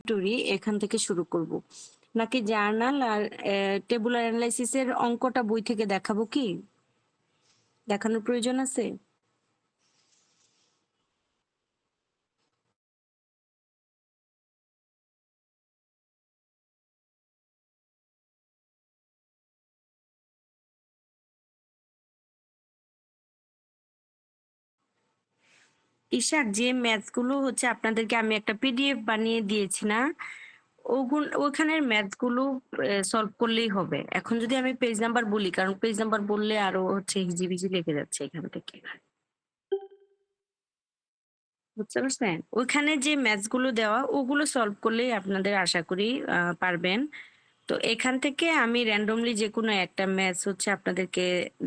Inventory এখান থেকে শুরু করব, নাকি জার্নাল আর টেবুলার অ্যানালাইসিসের অঙ্কটা বই থেকে দেখাবো? কি দেখানোর প্রয়োজন আছে? ইশাক, যে ম্যাথস গুলো হচ্ছে আপনাদেরকে আমি একটা পিডিএফ বানিয়ে দিয়েছি না, ওখানের ম্যাথস গুলো সলভ করলেই হবে। এখন যদি আমি পেজ নাম্বার বলি, কারণ পেজ নাম্বার বললে আরো হচ্ছে হিজিবিজি লেগে যাচ্ছে এখান থেকে, বুঝতে পারছেন? ওইখানে যে ম্যাথস গুলো দেওয়া ওগুলো সলভ করলেই আপনাদের আশা করি পারবেন। তো এখান থেকে আমি র্যান্ডমলি যেকোনো একটা ম্যাথস হচ্ছে আপনাদেরকে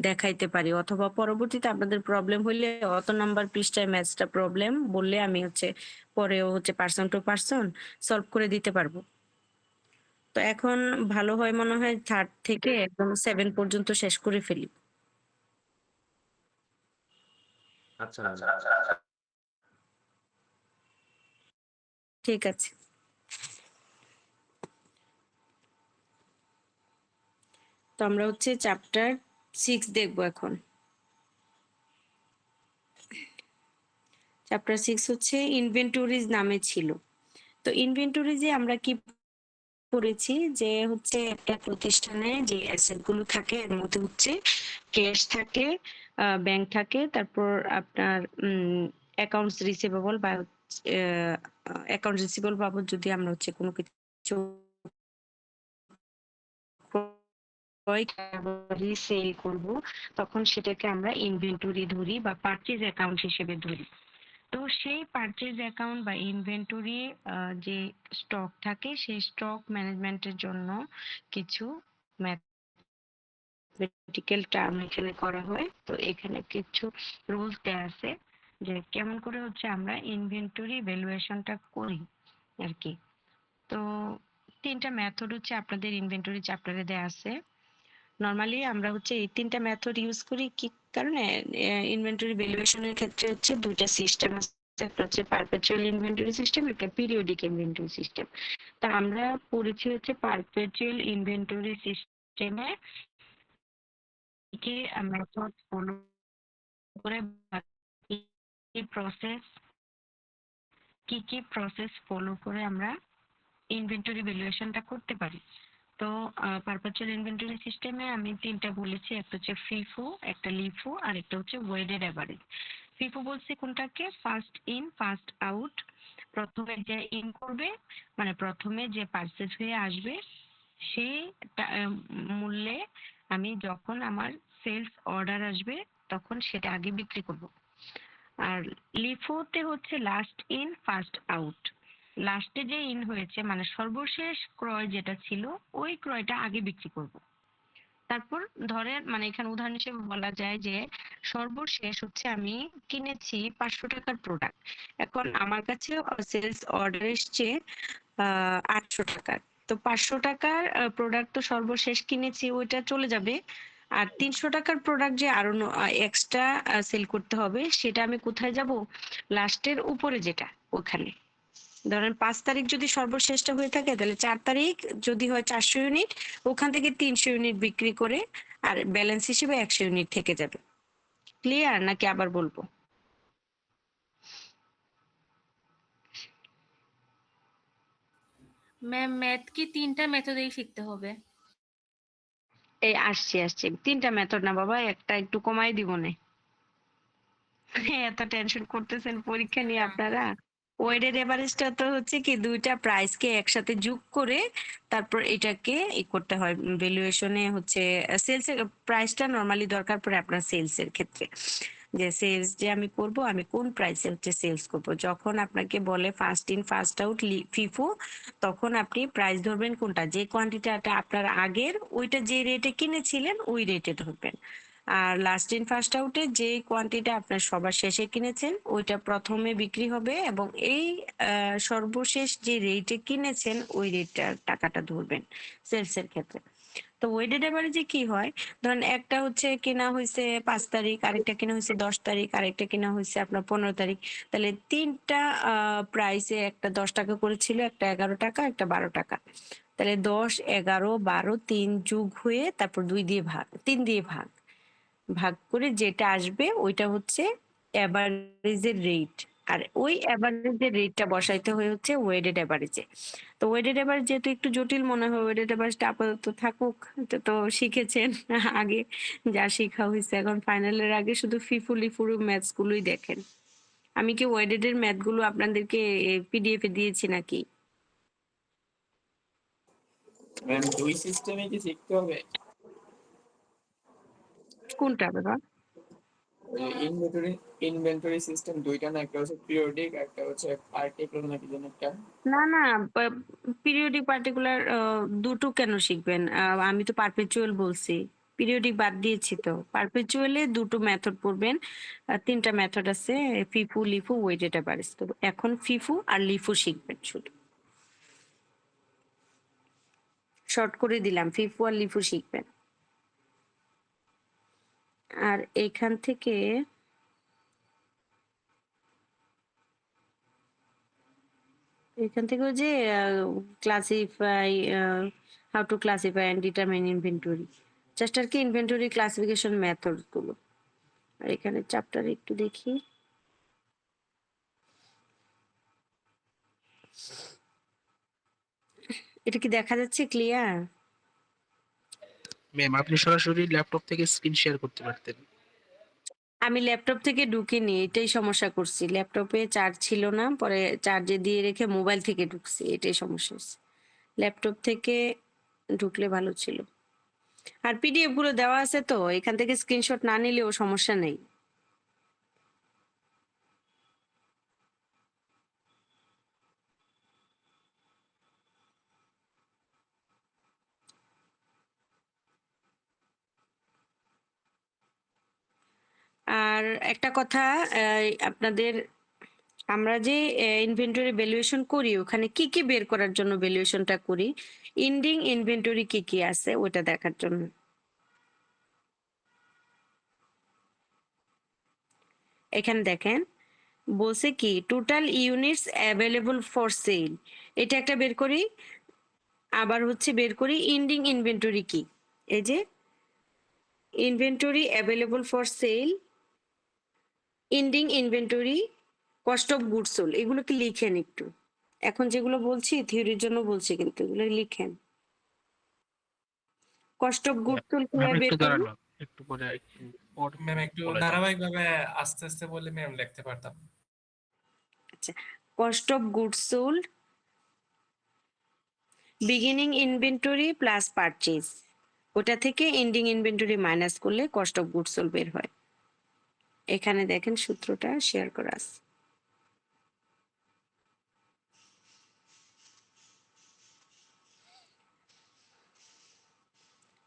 দেখাইতে পারি, অথবা পরবর্তীতে আপনাদের প্রবলেম হইলে অত নাম্বার পৃষ্ঠায় ম্যাথসটা প্রবলেম বললে আমি হচ্ছে পরেও হচ্ছে পার্সন টু পার্সন সলভ করে দিতে পারবো। তো এখন ভালো হয় মনে হয় 3rd থেকে একদম 7 পর্যন্ত শেষ করে ফেলি। আচ্ছা। ঠিক আছে। তো আমরা হচ্ছে চ্যাপ্টার 6 দেখবো এখন। চ্যাপ্টার 6 হচ্ছে ইনভেন্টরিজ নামে ছিল। তো ইনভেন্টরিজে আমরা কি পড়েছি যে হচ্ছে একটা প্রতিষ্ঠানে যে অ্যাসেট গুলো থাকে এর মধ্যে হচ্ছে ক্যাশ থাকে, ব্যাংক থাকে, তারপর আপনার অ্যাকাউন্টস রিসিভেবল বা অ্যাকাউন্ট রিসিভেবল বাবদ যদি আমরা হচ্ছে কোনো কিছু সেল করব, তখন সেটাকে আমরা ইনভেন্টরি ধরি বা পারচেজ অ্যাকাউন্ট হিসেবে ধরি। তো সেই পারচেজ অ্যাকাউন্ট বা ইনভেন্টরি যে স্টক থাকে সেই স্টক ম্যানেজমেন্টের জন্য কিছু ম্যাথমেটিক্যাল টার্ম এখানে করা হয়। তো এখানে কিছু রুলস দেওয়া আছে যে কেমন করে হচ্ছে আমরা ইনভেন্টরি ভ্যালুয়েশনটা করি আর কি। তো 3টা মেথড হচ্ছে আপনাদের ইনভেন্টরি চ্যাপ্টারে দেওয়া আছে। নরমালি আমরা হচ্ছে এই 3টা মেথড ইউজ করি কি কারণে? ইনভেন্টরি ভ্যালুয়েশনের ক্ষেত্রে হচ্ছে 2টা সিস্টেম আছে, একটা হচ্ছে পারপেচুয়াল ইনভেন্টরি সিস্টেম, একটা পিরিয়ডিক ইনভেন্টরি সিস্টেম। তা আমরা পড়েছি হচ্ছে পারপেচুয়াল ইনভেন্টরি সিস্টেমে কি মেথড ফলো করে কি প্রসেস ফলো করে আমরা ইনভেন্টরি ভ্যালুয়েশনটা করতে পারি। তো পারপেচুয়াল ইনভেন্টরি সিস্টেমে আমি 3টা বলেছি, একটা হচ্ছে ফিফো, একটা লিফো, আর একটা হচ্ছে ওয়েটেড এভারেজ। ফিফো বলছি কোনটাকে? First in first out. প্রথমে যে ইন করবে মানে প্রথমে যে পারচেজ হয়ে আসবে সেই মূল্যে আমি যখন আমার সেলস অর্ডার আসবে তখন সেটা আগে বিক্রি করব। আর লিফোতে হচ্ছে লাস্ট ইন ফার্স্ট আউট। লাস্টে যে ইন হয়েছে মানে সর্বশেষ ক্রয় যেটা ছিল ওই ক্রয়টা আগে বিক্রি করব। তারপর ধরেন মানে এখানে উদাহরণ হিসেবে বলা যায় যে সর্বশেষ হচ্ছে আমি কিনেছি 500 টাকার প্রোডাক্ট, এখন আমার কাছে সেলস অর্ডার এসছে 800 টাকার। তো 500 টাকার প্রোডাক্ট তো সর্বশেষ কিনেছি ওইটা চলে যাবে, আর 300 টাকার প্রোডাক্ট যে আরো এক্সট্রা সেল করতে হবে সেটা আমি কোথায় যাব? লাস্টের উপরে যেটা ওখানে। ধরেন 5 তারিখ যদি সর্বশেষটা হয়ে থাকে তাহলে 4 তারিখ যদি হয় 400 ইউনিট, ওখান থেকে 300 ইউনিট বিক্রি করে আর ব্যালেন্স হিসেবে 100 ইউনিট থেকে যাবে। ক্লিয়ার নাকি আবার বলবো? ম্যাম ম্যাথ কি 3টা মেথডেই শিখতে হবে? এই আসছি 3টা মেথড না বাবা, একটা একটু কমাই দিব না। এত টেনশন করতেছেন পরীক্ষা নিয়ে আপনারা। ওয়েটেড এভারেজটা তো হচ্ছে কি 2টা প্রাইসকে একসাথে যোগ করে তারপর এটাকে করতে হয় ভ্যালুয়েশনে হচ্ছে সেলস এর প্রাইসটা নরমালি দরকার পড়ে আপনার সেলস এর ক্ষেত্রে, যে সেলস যে আমি করব আমি কোন প্রাইসে হচ্ছে সেলস করব। যখন আপনাকে বলে first in first out FIFO, তখন আপনি প্রাইস ধরবেন কোনটা, যে কোয়ান্টিটিটা আপনার আগের ওইটা যে রেটে কিনেছিলেন ওই রেটে ধরবেন। আর লাস্ট ইন ফার্স্ট আউটে যে কোয়ান্টিটি আপনার সবার শেষে কিনেছেন ওইটা প্রথমে বিক্রি হবে, এবং এই সর্বশেষ যে রেটে কিনেছেন ওই রেটটার টাকাটা ধরবেন সেলস এর ক্ষেত্রে। তো ওয়েটেড এভারেজে কি হয়, ধরেন একটা হচ্ছে কেনা হয়েছে 5 তারিখ, আরেকটা কেনা হয়েছে 10 তারিখ, আরেকটা কেনা হয়েছে আপনার 15 তারিখ। তাহলে তিনটা প্রাইসে, একটা 10 টাকা করে ছিল, একটা 11 টাকা, একটা 12 টাকা। তাহলে 10, 11, 12, 3 যোগ হয়ে তারপর 2 দিয়ে ভাগ, 3 দিয়ে ভাগ, ভাগ করে যেটা আসবে ওইটা হচ্ছে এভারেজের রেট। আর ওই এভারেজের রেটটা বসাইতে হয় হচ্ছে ওয়েটেড এভারেজে। তো ওয়েটেড এভারেজ যেহেতু একটু জটিল মনে হয়, ওয়েটেড এভারেজটা আপাতত থাকুক। এটা তো শিখেছেন আগে, যা শেখা হয়েছে, এখন ফাইনালের আগে শুধু ফিফু লিফুর ম্যাথস গুলোই দেখেন। আমি কি ওয়েটেড এর ম্যাথ গুলো আপনাদেরকে পিডিএফ এ দিয়েছি নাকি? ম্যাম 2 সিস্টেমে কি শিখতে হবে? কোনটা বাবা? ইনভেন্টরি সিস্টেম দুইটা না, একটা হচ্ছে পিরিয়ডিক, একটা হচ্ছে পার্টিকুলার নাকি যেন একটা। না না, পিরিয়ডিক পার্টিকুলার দুটো কেন শিখবেন? আমি তো পারপেচুয়াল বলছি, পিরিয়ডিক বাদ দিয়েছি তো। পারপেচুয়ালে দুটো মেথড পড়বেন, তিনটা মেথড আছে, ফিফু লিফু ওয়েটেড এভারেজ। তো এখন ফিফু আর লিফু শিখবেন শুধু, শর্ট করে দিলাম, ফিফু আর লিফু শিখবেন। আর এখান থেকে ওই যে classify, how to classify and determine inventory, just আর কি ইনভেন্টরি ক্লাসিফিকেশন মেথড গুলো। আর এখানে চ্যাপ্টার একটু দেখি, এটা কি দেখা যাচ্ছে ক্লিয়ার? ম্যাম আপনি সরাসরি ল্যাপটপ থেকে স্ক্রিন শেয়ার করতে পারতেন। আমি ল্যাপটপ থেকে ঢুকিনি, এটাই সমস্যা করছি। ল্যাপটপে চার্জ ছিল না, পরে চার্জে দিয়ে রেখে মোবাইল থেকে ঢুকছি, এটাই সমস্যা হচ্ছে। ল্যাপটপ থেকে ঢুকলে ভালো ছিল। আর পিডিএফ গুলো দেওয়া আছে তো, এখান থেকে স্ক্রিনশট না নিলেও সমস্যা নেই। আর একটা কথা, আপনাদের, আমরা যে ইনভেন্টরি ভ্যালুয়েশন করি, ওখানে কি কি বের করার জন্য ভ্যালুয়েশনটা করি, এন্ডিং ইনভেন্টরি কি কি আছে ওটা দেখার জন্য। এখানে দেখেন বলছে কি, total units available for sale, এটা একটা বের করি। আবার হচ্ছে বের করি এন্ডিং ইনভেন্টরি কি, এই যে inventory available for sale, ending inventory, cost of goods sold, এগুলো কি লিখেন একটু। এখন যেগুলো বলছি থিওরির জন্য বলছি, কিন্তু এগুলো লিখেন। Cost of goods sold ma'am কিভাবে বের একটু করব? দাঁড়ানো, একটু পরে একটু পর ম্যাম একটু বলে দেন। ধারাবাহিকভাবে আস্তে আস্তে বললে ম্যাম লিখতে পারতাম। আচ্ছা, cost of goods sold, beginning inventory plus purchase, ওটা থেকে এন্ডিং ইনভেন্টরি মাইনাস করলে কস্ট অফ গুডস সোল্ড বের হয়। এখানে দেখেন সূত্রটা শেয়ার করা আছে।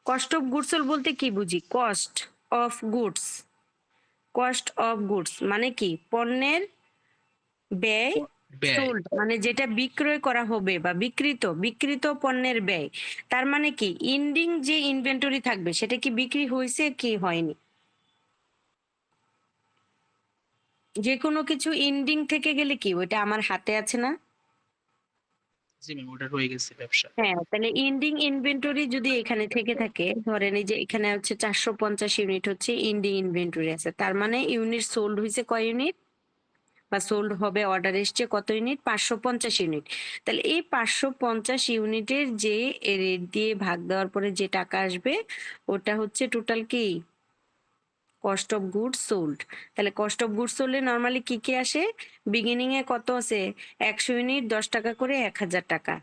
কস্ট অফ গুডস সোল্ড বলতে কি বুঝি? Cost of goods, cost of goods মানে কি, পণ্যের ব্যয়, ব্যয়। সোল্ড মানে যেটা বিক্রয় করা হবে বা বিকৃত পণ্যের ব্যয়। তার মানে কি, এন্ডিং যে ইনভেন্টরি থাকবে সেটা কি বিক্রি হয়েছে কি হয়নি। যে কোনো কিছু এন্ডিং থেকে গেলে কি ওটা আমার হাতে আছে না? জি ম্যাম ওটা রয়ে গেছে ব্যবসা। হ্যাঁ, তাহলে এন্ডিং ইনভেন্টরি যদি এখানে থেকে থাকে, ধরেন এই যে এখানে হচ্ছে 450 ইউনিট হচ্ছে এন্ডিং ইনভেন্টরি আছে, তার মানে ইউনিট সোল্ড হয়েছে কয় ইউনিট, বা সোল্ড হবে, অর্ডার এসছে কত ইউনিট, 550 ইউনিট। তাহলে এই 550 ইউনিটের যে রেট দিয়ে ভাগ দেওয়ার পরে যে টাকা আসবে, ওটা হচ্ছে টোটাল কি, কস্ট অফ গুডস সোল্ড। তাহলে কস্ট অফ গুডস সোল্ডে নরমালি কি কি আসে, বিগিনিং এ কত আছে, 100 ইউনিট 10 টাকা করে, 1000 টাকা।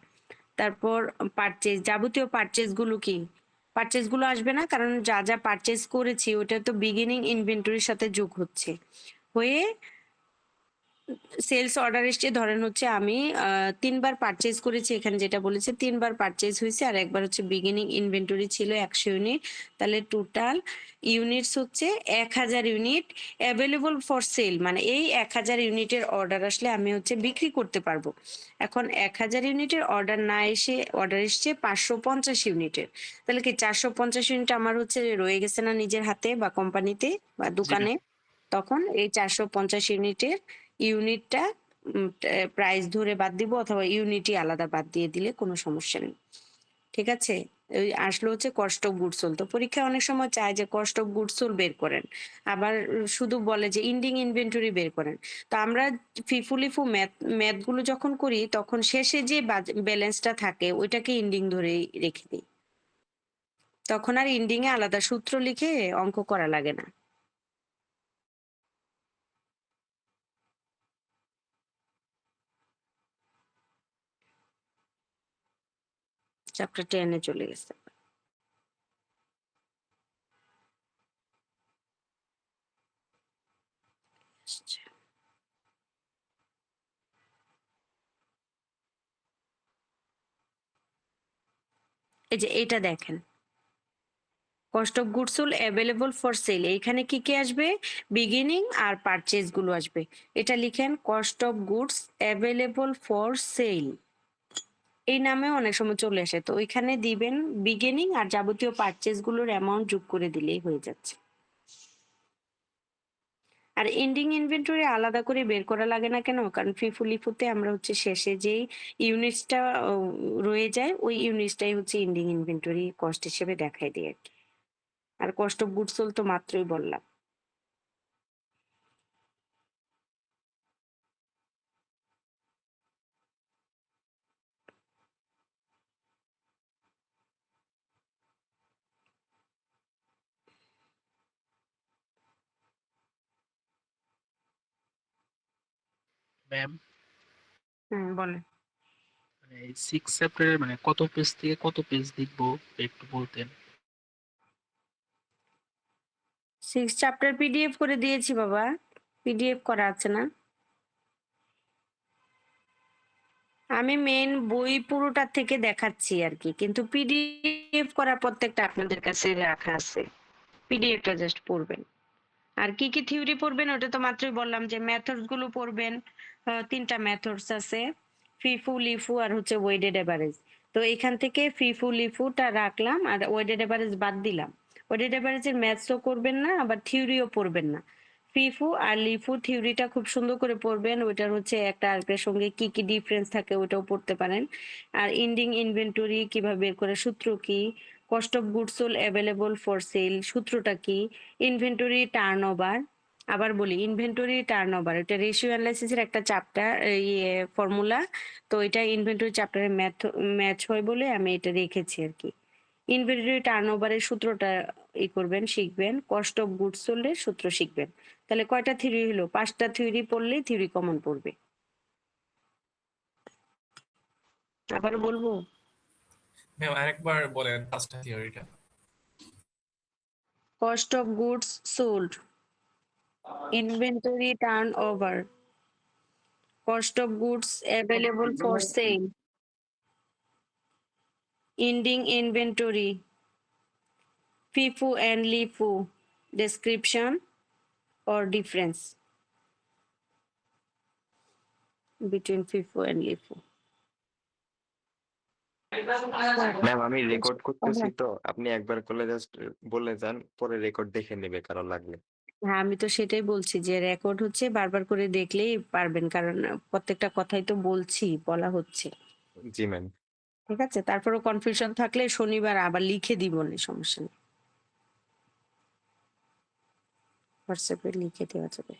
তারপর পারচেজ, যাবতীয় পারচেজ গুলো কি, পারচেজ গুলো আসবে না, কারণ যা যা পারচেজ করেছি ওটা তো বিগিনিং ইনভেন্টরির সাথে যোগ হচ্ছে, হয়ে সেলস অর্ডার এসছে ধরেন হচ্ছে আমি ৩ বার পারচেজ করেছি, এখানে যেটা বলেছে ৩ বার পারচেজ হয়েছে আর একবার হচ্ছে বিগিনিং ইনভেন্টরি ছিল ১০০ ইউনিট। তাহলে টোটাল ইউনিটস হচ্ছে ১০০০ ইউনিট অ্যাভেলেবল ফর সেল, মানে এই ১০০০ ইউনিটের অর্ডার আসলে আমি হচ্ছে বিক্রি করতে পারবো। এখন ১০০০ ইউনিটের অর্ডার না এসে অর্ডার এসছে ৫৫০ ইউনিটের। তাহলে কি ৪৫০ ইউনিট আমার হচ্ছে রয়ে গেছে না নিজের হাতে বা কোম্পানিতে বা দোকানে? তখন এই ৪৫০ ইউনিটের ইউনিটটা প্রাইস ধরে বাদ দিব অথবা ইউনিটই আলাদা বাদ দিয়ে দিলে কোনো সমস্যা নেই। ঠিক আছে? ওই আসলো হচ্ছে কস্ট অফ গুডস সোল্ড। তো পরীক্ষায় অনেক সময় চায় যে কস্ট অফ গুডস সোল্ড বের করেন। আবার শুধু বলে যে এন্ডিং ইনভেন্টরি বের করেন। তো আমরা ফিফু-লিফু ম্যাথ গুলো যখন করি তখন শেষে যে ব্যালেন্সটা থাকে ওইটাকে এন্ডিং ধরেই রেখে দিই। তখন আর এন্ডিং এ আলাদা সূত্র লিখে অঙ্ক করা লাগে না। চ্যাপ্টার 10 এ চলে গেছে। আচ্ছা। এই যে এটা দেখেন। Cost of goods sold available for sale, এইখানে কি কি আসবে? বিগিনিং আর পারচেজ গুলো আসবে। এটা লিখেন cost of goods available for sale, এই নামে অনেক সময় চলে আসে। তো ওইখানে দিবেন বিগিনিং আর যাবতীয় পারচেজ গুলোর অ্যামাউন্ট যোগ করে দিলেই হয়ে যাচ্ছে। আর এন্ডিং ইনভেন্টরি আলাদা করে বের করা লাগে না কেন? কারণ ফিফু-লিফুতে আমরা হচ্ছে শেষে যেই ইউনিটসটা রয়ে যায় ওই ইউনিটসটাই হচ্ছে এন্ডিং ইনভেন্টরি কস্ট হিসেবে দেখায় দিই আরকি। আর কস্ট অফ গুডস সোল্ড তো মাত্রই বললাম। ম্যাম বলেন। মানে 6 চ্যাপ্টারের মানে কত পেজ থেকে কত পেজ লিখবো একটু বলতেন। 6 চ্যাপ্টার পিডিএফ করে দিয়েছি বাবা। পিডিএফ করা আছে না? আমি মেইন বই পুরোটা থেকে দেখাচ্ছি আরকি। কিন্তু পিডিএফ করা প্রত্যেকটা আপনাদের কাছে রাখা আছে। পিডিএফটা জাস্ট পড়বেন। আর কি কি থিওরি পড়বেন ওটা তো মাত্রই বললাম যে মেথডস গুলো পড়বেন। ৩টা মেথডস আছে, ফিফু, লিফু আর হচ্ছে ওয়েটেড এভারেজ। তো এখান থেকে ফিফু, লিফুটা রাখলাম আর ওয়েটেড এভারেজ বাদ দিলাম। ওয়েটেড এভারেজের ম্যাথসও করবেন না আবার থিওরিও পড়বেন না। ফিফু আর লিফু থিওরিটা খুব সুন্দর করে পড়বেন, ওইটার হচ্ছে একটা আরেকটার সঙ্গে কি কি ডিফারেন্স থাকে ওটাও পড়তে পারেন। আর এন্ডিং ইনভেন্টরি কিভাবে বের করে, সূত্র কি, cost of goods sold available for sale সূত্রটা কি, ইনভেন্টরি টার্নওভার। আবার বলি ইনভেন্টরি টার্নওভার এটা রেশিও অ্যানালাইসিসের একটা চ্যাপ্টার, ইয়ে ফর্মুলা। তো এটা ইনভেন্টরি চ্যাপ্টারে ম্যাচ হয় বলে আমি এটা রেখেছি আর কি। ইনভেন্টরি টার্নওভারের সূত্রটা করবেন, শিখবেন। কস্ট অফ গুডস সোল্ডের সূত্র শিখবেন। তাহলে কয়টা থিওরি হলো? 5টা থিওরি পড়লেই থিওরি কমন পড়বে। আবার বলবো? ম্যাম আরেকবার বলেন 5টা থিওরিটা। Cost of goods sold, inventory turnover, cost of goods available for sale, ending inventory, FIFO and LIFO, description or difference between FIFO and LIFO. Ma'am আমি রেকর্ড করতেছি তো, আপনি একবার করলে জাস্ট বলে যান, পরে রেকর্ড দেখে নেবে কারো লাগলে। হ্যাঁ, আমি তো সেটাই বলছি যে রেকর্ড হচ্ছে বারবার করে দেখলেই পারবেন, কারণ প্রত্যেকটা কথাই তো বলছি, বলা হচ্ছে। জি ম্যাম। ঠিক আছে? তারপরেও কনফিউশন থাকলে শনিবার আবার লিখে দিব, না সমস্যা নেই। হোয়াটসঅ্যাপে লিখে দেওয়া যাবে।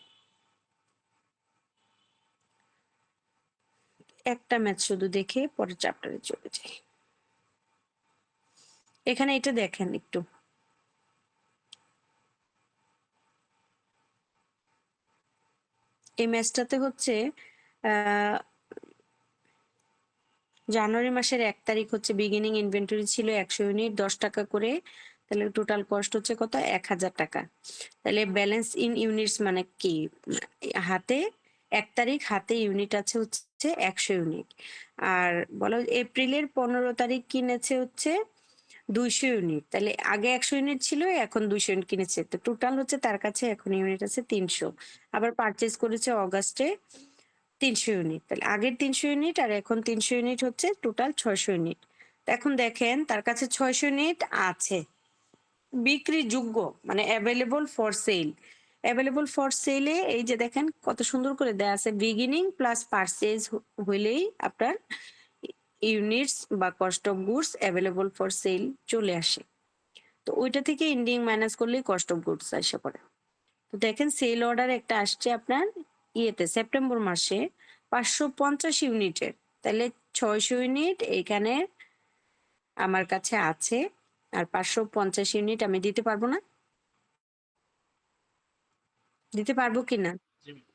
একটা ম্যাচ শুধু দেখে পরের চ্যাপ্টারে চলে যাই। এখানে এটা দেখেন একটু। এই ম্যাচটাতে হচ্ছে জানুয়ারি মাসের 1 তারিখ হচ্ছে বিগিনিং ইনভেন্টরি ছিল 100 ইউনিট 10 টাকা করে। তাহলে টোটাল কস্ট হচ্ছে কত? 1000 টাকা। তাহলে ব্যালেন্স ইন ইউনিটস মানে কি? হাতে 1 তারিখ হাতে ইউনিট আছে হচ্ছে 100 ইউনিট। আর বলো এপ্রিলের 15 তারিখ কিনেছে হচ্ছে 200 ইউনিট। তাহলে আগে 100 ইউনিট ছিল, এখন 200 ইউনিট কিনেছে। তো টোটাল হচ্ছে তার কাছে এখন ইউনিট আছে 300। আবার পারচেজ করেছে অগাস্টে 300 ইউনিট। তাহলে আগের 300 ইউনিট আর এখন 300 ইউনিট হচ্ছে টোটাল 600 ইউনিট। তো এখন দেখেন তার কাছে 600 ইউনিট আছে বিক্রিযোগ্য, মানে available for sale. Available for সেলে এই যে দেখেন কত সুন্দর করে দেয়া আছে, বিগিনিং প্লাস পারচেজ হইলেই আপনার ইউনিটস বা cost of goods available for sale চলে আসে। তো ওইটা থেকে এন্ডিং মাইনাস করলেই কস্ট অফ গুডস আসে পড়ে। তো দেখেন সেল অর্ডার একটা আসছে আপনার ইয়েতে সেপ্টেম্বর মাসে 550 ইউনিটের। তাহলে 600 ইউনিট এখানে আমার কাছে আছে, আর 550 ইউনিট আমি দিতে পারবো না? দিতে পারবো কিনা? জি ম্যাম।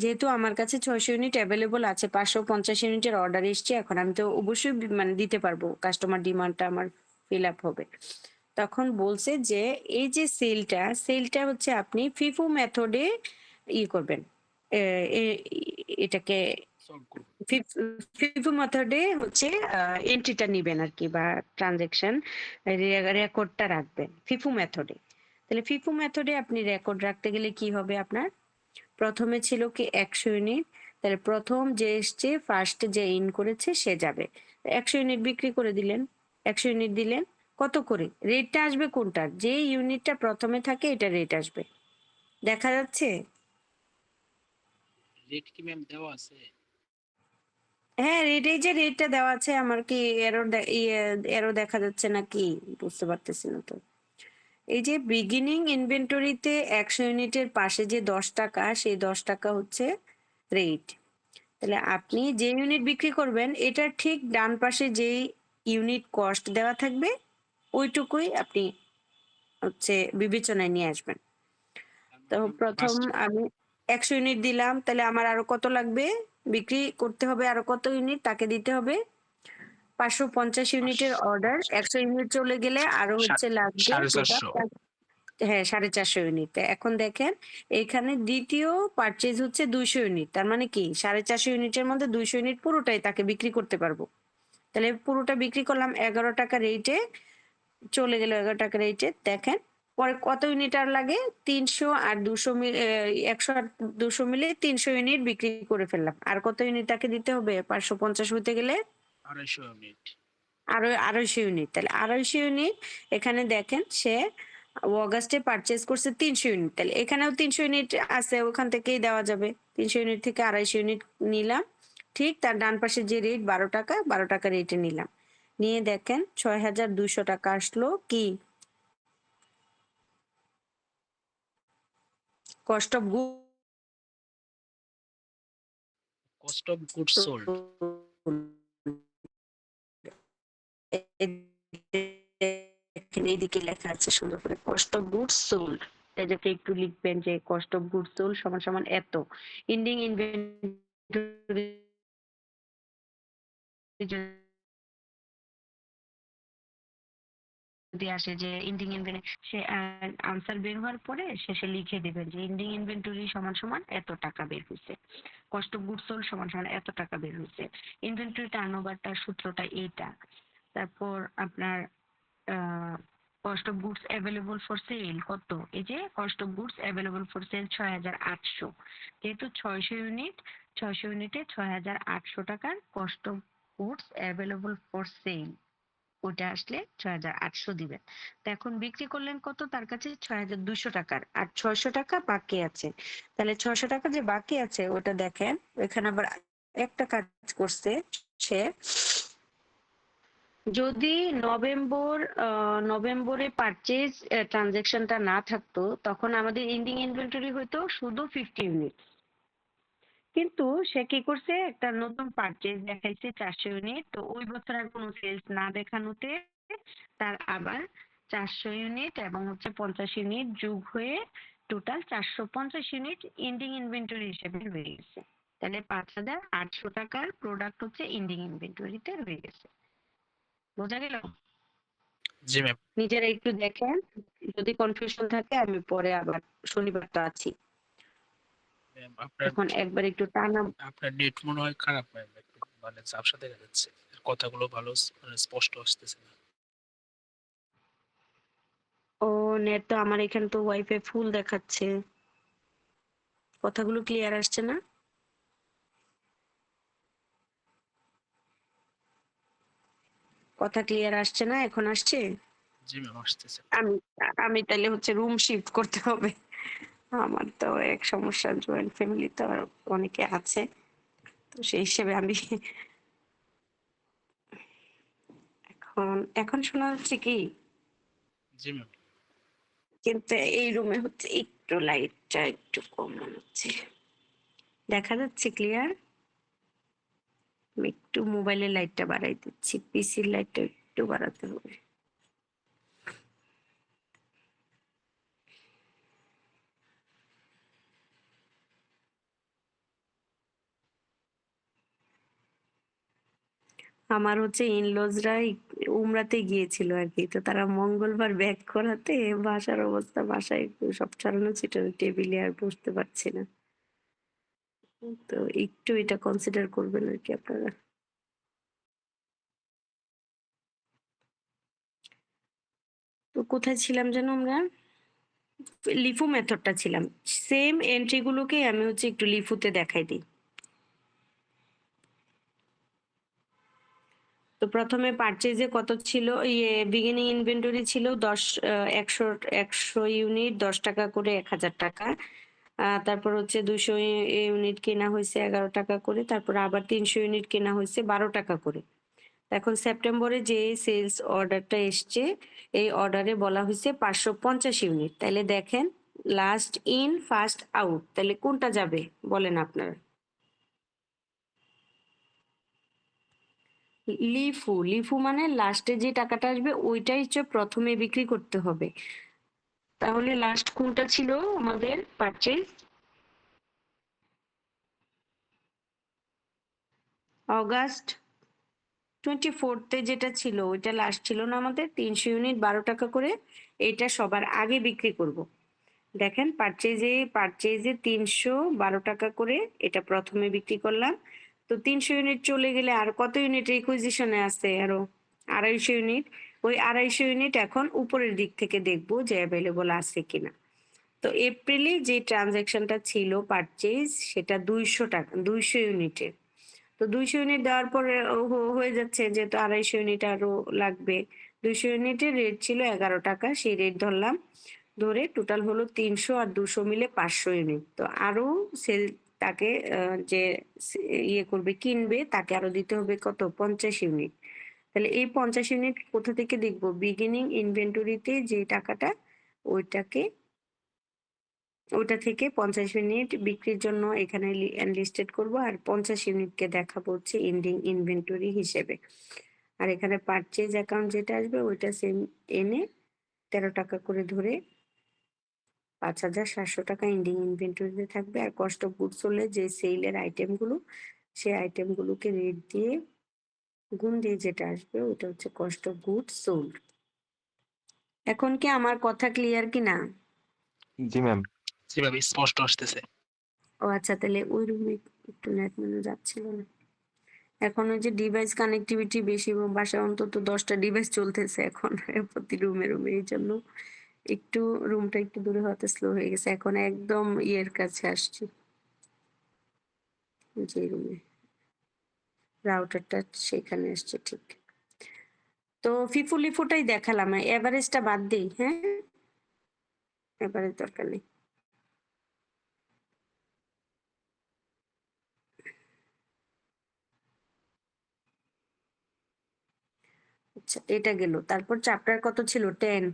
যেহেতু আমার কাছে 600 ইউনিট অ্যাভেলেবল আছে, 550 ইউনিটের অর্ডার এসছে, এখন আমি তো অবশ্যই মানে দিতে পারবো, কাস্টমার ডিমান্ডটা আমার ফিল আপ হবে। তখন বলছে যে এই যে সেলটা হচ্ছে আপনি ফিফো মেথডে করবেন, এটাকে সলভ করব। ফিফো মেথডে হচ্ছে এন্ট্রিটা নিবেন আর কি, বা ট্রানজেকশন রেকর্ডটা রাখবেন ফিফো মেথডে। তাহলে ফিফো মেথডে আপনি রেকর্ড রাখতে গেলে কি হবে আপনার, প্রথমে ছিল কি 100 ইউনিট, তাহলে প্রথম যে এসছে ফার্স্ট যে ইন করেছে সে যাবে। 100 ইউনিট বিক্রি করে দিলেন, 100 ইউনিট দিলেন, কত করে রেটটা আসবে কোনটার, যে ইউনিটটা প্রথমে থাকে এটা রেট আসবে, দেখা যাচ্ছে? রেট কি ম্যাম দেওয়া আছে? হ্যাঁ রেট, এই যে রেটটা দেওয়া আছে, আমার কি এরর দেখা যাচ্ছে নাকি বুঝতে পারতেছি না তো। এই যে বিগিনিং ইনভেন্টরিতে 100 ইউনিটের পাশে যে 10 টাকা, সেই 10 টাকা হচ্ছে রেট। তাহলে আপনি যে ইউনিট বিক্রি করবেন এটার ঠিক ডান পাশে যেই ইউনিট কস্ট দেওয়া থাকবে ওইটুকুই আপনি হচ্ছে বিবেচনায় নিয়ে আসবেন। তার তো মানে ম্যাম প্রথম ফার্স্ট আমি 100 ইউনিট দিলাম, তাহলে আমার আরো কত লাগবে, বিক্রি করতে হবে আরো কত ইউনিট, তাকে দিতে হবে 550 ইউনিটের অর্ডার, 100 ইউনিট চলে গেলে আরো হচ্ছে লাগবে 450। হ্যাঁ 450 ইউনিট। এখন দেখেন এইখানে দ্বিতীয় পারচেজ হচ্ছে 200 ইউনিট, তার মানে কি 450 ইউনিটের মধ্যে 200 ইউনিট পুরোটাই তাকে বিক্রি করতে পারবো। তাহলে পুরোটা বিক্রি করলাম 11 টাকা রেটে, চলে গেল 11 টাকা রেটে। দেখেন পরে কত ইউনিট আর লাগে, 300 আর 200 100 আর 200 মিলে 300 ইউনিট বিক্রি করে ফেললাম। আর কত ইউনিট তাকে দিতে হবে 550 হতে গেলে? 250 ইউনিট। আরো 250 ইউনিট। তাহলে 250 ইউনিট এখানে দেখেন সে অগাস্টে পারচেজ করছে 300 ইউনিট, তাহলে এখানেও 300 ইউনিট আছে, ওখান থেকেই দেওয়া যাবে। 300 ইউনিট থেকে 250 ইউনিট নিলাম, ঠিক তার ডান পাশে যে রেট 12 টাকা, 12 টাকা রেটে নিলাম, নিয়ে দেখেন 6200 টাকা আসলো কি cost of cost of goods sold. এইদিকে লেখা আছে সুন্দর করে কস্ট অফ গুডস সোল্ড। এটাকে একটু লিখবেন যে কস্ট অফ গুডস সোল্ড সমান সমান এত, এন্ডিং ইনভেন্টরি যদি আসে যে এন্ডিং ইনভেন্টরি, সে আনসার বের হওয়ার পরে শেষে লিখে দেবেন যে এন্ডিং ইনভেন্টরি সমান সমান এত টাকা বের হয়েছে, কস্ট অফ গুডস সোল্ড সমান সমান এত টাকা বের হয়েছে। ইনভেন্টরি টার্নওভারটার সূত্রটা এইটা। তারপর আপনার cost of goods available for sale কত, এই যে cost of goods available for sale 6800, যেহেতু 600 ইউনিট, 600 ইউনিটে 6800 টাকার cost of goods available for sale, ওটা আসলে 6800 দিবেন। তো এখন বিক্রি করলেন কত, তার কাছে 6200 টাকার, আর 600 টাকা বাকি আছে। তাহলে 600 টাকা যে বাকি আছে ওটা দেখেন এখানে আবার একটা কাজ করছে সে, যদি নভেম্বরে পারচেজ ট্রানজেকশনটা না থাকতো তখন আমাদের এন্ডিং ইনভেন্টরি হতো শুধু 50 ইউনিট, কিন্তু সে কি করছে একটা নতুন পারচেজ দেখাইছে 400 ইউনিট, তো ওই বছর আর কোনো সেলস না দেখানোতে তার আবার 400 ইউনিট এবং হচ্ছে 50 ইউনিট যোগ হয়ে টোটাল 450 ইউনিট এন্ডিং ইনভেন্টরি হিসেবে রয়ে গেছে। তাহলে 5800 টাকার প্রোডাক্ট হচ্ছে এন্ডিং ইনভেন্টরিতে রয়ে গেছে। বোঝা গেল? জি ম্যাম। নিজেরা একটু দেখেন, যদি কনফিউশন থাকে আমি পরে আবার শনিবারটা আছি। ম্যাম আপনার এখন একবার একটু টানা। আপনার নেট মনে হয় খারাপ ম্যাম, একটু মানে ঝাপসা দেখা যাচ্ছে, কথাগুলো ভালো মানে স্পষ্ট আসতেছে না। ও নেট তো আমার এখানে তো ওয়াইফাই ফুল দেখাচ্ছে, কথাগুলো ক্লিয়ার আসছে না। কথা ক্লিয়ার আসছে না, এখন আসছে? জি ম্যাম আসতেছে। আমি আমি তাহলে হচ্ছে রুম শিফট করতে হবে। আমার তো এক সমস্যা, জয়েন্ট ফ্যামিলি তো আর অনেকে আছে, তো সেই হিসেবে আমি এখন এখন শোনা যাচ্ছে কি? জি ম্যাম। কিন্তু এই রুমে হচ্ছে একটু লাইটটা একটু কম মনে হচ্ছে। দেখা যাচ্ছে ক্লিয়ার? আমি একটু মোবাইলের লাইটটা বাড়াই দিচ্ছি, পিসির লাইটটা একটু বাড়াতে হবে। আমার হচ্ছে ইনলজরা উমরাতে গিয়েছিল আর কি, তো তারা মঙ্গলবার ব্যাক করাতে বাসার অবস্থা, বাসায় সব ছড়ানো ছিটানো, টেবিলে আর বসতে পারছি না। তো একটু এটা কনসিডার করবেন আর কি আপনারা। তো কোথায় ছিলাম যেন আমরা? লিফু মেথডটা ছিলাম। সেম এন্ট্রি গুলোকে আমি হচ্ছে একটু লিফুতে দেখাই দিই। তো প্রথমে পারচেজে কত ছিল, ইয়ে বিগিনিং ইনভেন্টরি ছিল 100 ইউনিট 10 টাকা করে, 1000 টাকা। তারপর হচ্ছে 200 ইউনিট কেনা হয়েছে 11 টাকা করে, তারপর আবার 300 ইউনিট কেনা হয়েছে 12 টাকা করে। এখন সেপ্টেম্বরে যে সেলস অর্ডারটা এসছে, এই অর্ডারে বলা হয়েছে 550 ইউনিট। তাহলে দেখেন, লাস্ট ইন ফার্স্ট আউট, তাহলে কোনটা যাবে বলেন আপনারা? লিফু, লিফু মানে লাস্টে যে টাকাটা আসবে ওইটাই হচ্ছে প্রথমে বিক্রি করতে হবে। তাহলে লাস্ট কোনটা ছিল আমাদের পারচেজ? অগাস্ট 24 যেটা ছিল ওইটা লাস্ট ছিল না আমাদের? 300 ইউনিট 12 টাকা করে, এটা সবার আগে বিক্রি করব। দেখেন পারচেজে 312 টাকা করে এটা প্রথমে বিক্রি করলাম। তো 300 ইউনিট চলে গেলে আর কত ইউনিট রিকুইজিশনে আছে? আরো 250 ইউনিট। ওই 250 ইউনিট এখন উপরের দিক থেকে দেখবো যে অ্যাভেলেবল আছে কিনা। তো এপ্রিলে যে ট্রানজাকশনটা ছিল পারচেজ, সেটা 200 টাকা, 200 ইউনিটের। তো 200 ইউনিট দেওয়ার পরে হয়ে যাচ্ছে, যেহেতু 250 ইউনিট আরো লাগবে। 200 ইউনিটের রেট ছিল 11 টাকা, সেই রেট ধরলাম। ধরে টোটাল হলো 300 আর 200 মিলে 500 ইউনিট। তো আরো সেল তাকে যে ইয়ে করবে, কিনবে, তাকে আরো দিতে হবে কত? 50 ইউনিট। তাহলে এই 50 ইউনিট কোথা থেকে দেখবো? বিগিনিং ইনভেন্টরিতে যে টাকাটা, ওইটাকে ওটা থেকে 50 ইউনিট বিক্রির জন্য এখানে এনলিস্টেড করব, আর 50 ইউনিটকে দেখাবো হচ্ছে এন্ডিং ইনভেন্টরি হিসেবে। আর এখানে পারচেজ অ্যাকাউন্ট যেটা আসবে ওইটা সেম এনে 13 টাকা করে ধরে 5700 টাকা এন্ডিং ইনভেন্টরিতে থাকবে। আর কস্ট অফ গুডস হলে যে সেলের আইটেমগুলো, সেই আইটেমগুলোকে রেট দিয়ে গুণ দিয়ে যেটা আসবে ওটা হচ্ছে কস্ট অফ গুডস সোল্ড। এখন কি আমার কথা ক্লিয়ার কি না? জি ম্যাম। যেভাবে স্পষ্ট আসতেছে। ও আচ্ছা, তাহলে ওই রুমে একটু নেট মেনু যাচ্ছিল না। এখন ওই যে ডিভাইস কানেক্টিভিটি বেশি, বাসায় অন্তত 10টা ডিভাইস চলতেছে এখন প্রতি রুমে রুমে, এই জন্য একটু রুমটা একটু দূরে হতে স্লো হয়ে গেছে। এখন একদম ইয়ের কাছে আসছি, যে রুমে রাউটারটা সেখানে আসছে ঠিক। তো ফিফু লিফুটাই দেখালাম, এভারেজটা বাদ দিই। হ্যাঁ, এভারেজ দরকার নেই। আচ্ছা, এটা গেল। তারপর চ্যাপ্টার কত ছিল? 10।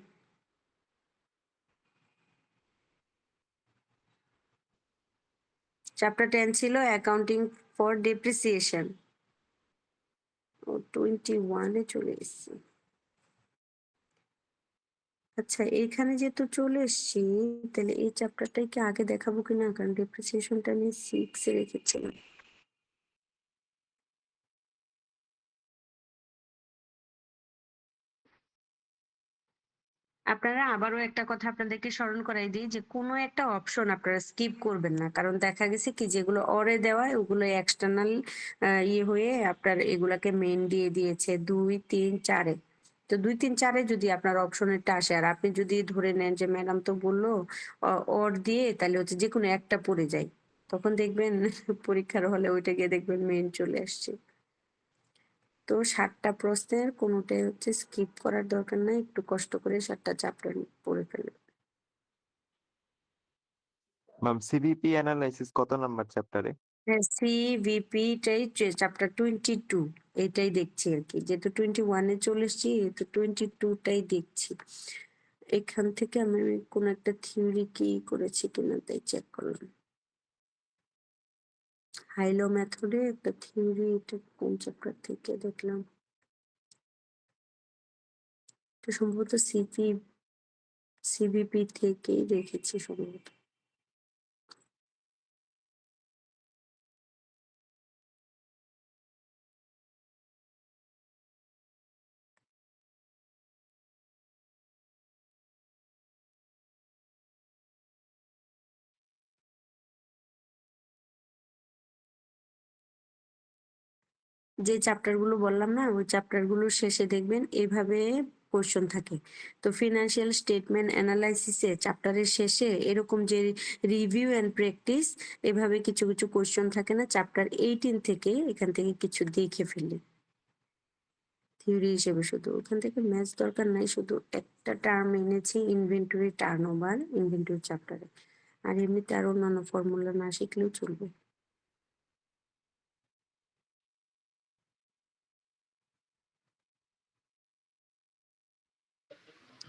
চ্যাপ্টার 10 ছিল অ্যাকাউন্টিং ফর ডেপ্রিসিয়েশন। ও 21-এ চলে এসেছি। আচ্ছা, এইখানে যেহেতু চলে এসছি, তাহলে এই চ্যাপ্টারটাই কি আগে দেখাবো কিনা, কারণ ডেপ্রিসিয়েশনটা আমি 6-এ রেখেছিলাম। আপনারা আবারও একটা কথা আপনাদেরকে স্মরণ করাই দিই যে কোনো একটা অপশন আপনারা স্কিপ করবেন না, কারণ দেখা গেছে কি যেগুলো অরে দেওয়া ওগুলো এক্সটার্নাল ইয়ে হয়ে আপনার এগুলাকে মেন দিয়ে দিয়েছে 2 3 4-এ। তো 2 3 4-এ যদি আপনার অপশনেরটা আসে আর আপনি যদি ধরে নেন যে ম্যাডাম তো বললো অর দিয়ে, তাহলে হচ্ছে যে কোনো একটা পড়ে যায়, তখন দেখবেন পরীক্ষার হলে ওইটা গিয়ে দেখবেন মেন চলে আসছে। তো 7টা প্রশ্নের কোনোটাই হচ্ছে স্কিপ করার দরকার নাই, একটু কষ্ট করে 7টা চ্যাপ্টার পড়ে ফেলবেন। ম্যাম সিভিপি অ্যানালাইসিস কত নাম্বার চ্যাপ্টারে? হ্যাঁ, সিভিপিটাই চ্যাপ্টার 22 এইটাই দেখছি আর কি, যেহেতু 21-এ চলে এসেছি তো 22টাই দেখছি। এখান থেকে আমি কোন একটা থিওরি কি করেছি কিনা তাই চেক করলাম। হাইলো মেথডে একটা থিওরি, এটা কোন চ্যাপ্টার থেকে দেখলাম, এটা সম্ভবত সিভিপি থেকেই দেখেছি সম্ভবত। যে চ্যাপ্টার গুলো বললাম না, ওই চ্যাপ্টার গুলোর শেষে দেখবেন এইভাবে কোশ্চেন থাকে। তো ফিনান্সিয়াল স্টেটমেন্ট অ্যানালাইসিসে চ্যাপ্টারের শেষে এরকম যে রিভিউ এন্ড প্র্যাকটিস এভাবে কিছু কিছু কোশ্চেন থাকে না, চ্যাপ্টার 18 থেকে এখান থেকে কিছু দেখে ফেলি থিওরি হিসেবে। শুধু ওখান থেকে ম্যাথস দরকার নাই, শুধু একটা টার্ম এনেছি ইনভেন্টরি টার্নওভার ইনভেন্টরি চ্যাপ্টারে, আর এমনিতে আর অন্যান্য ফর্মুলা না শিখলেও চলবে।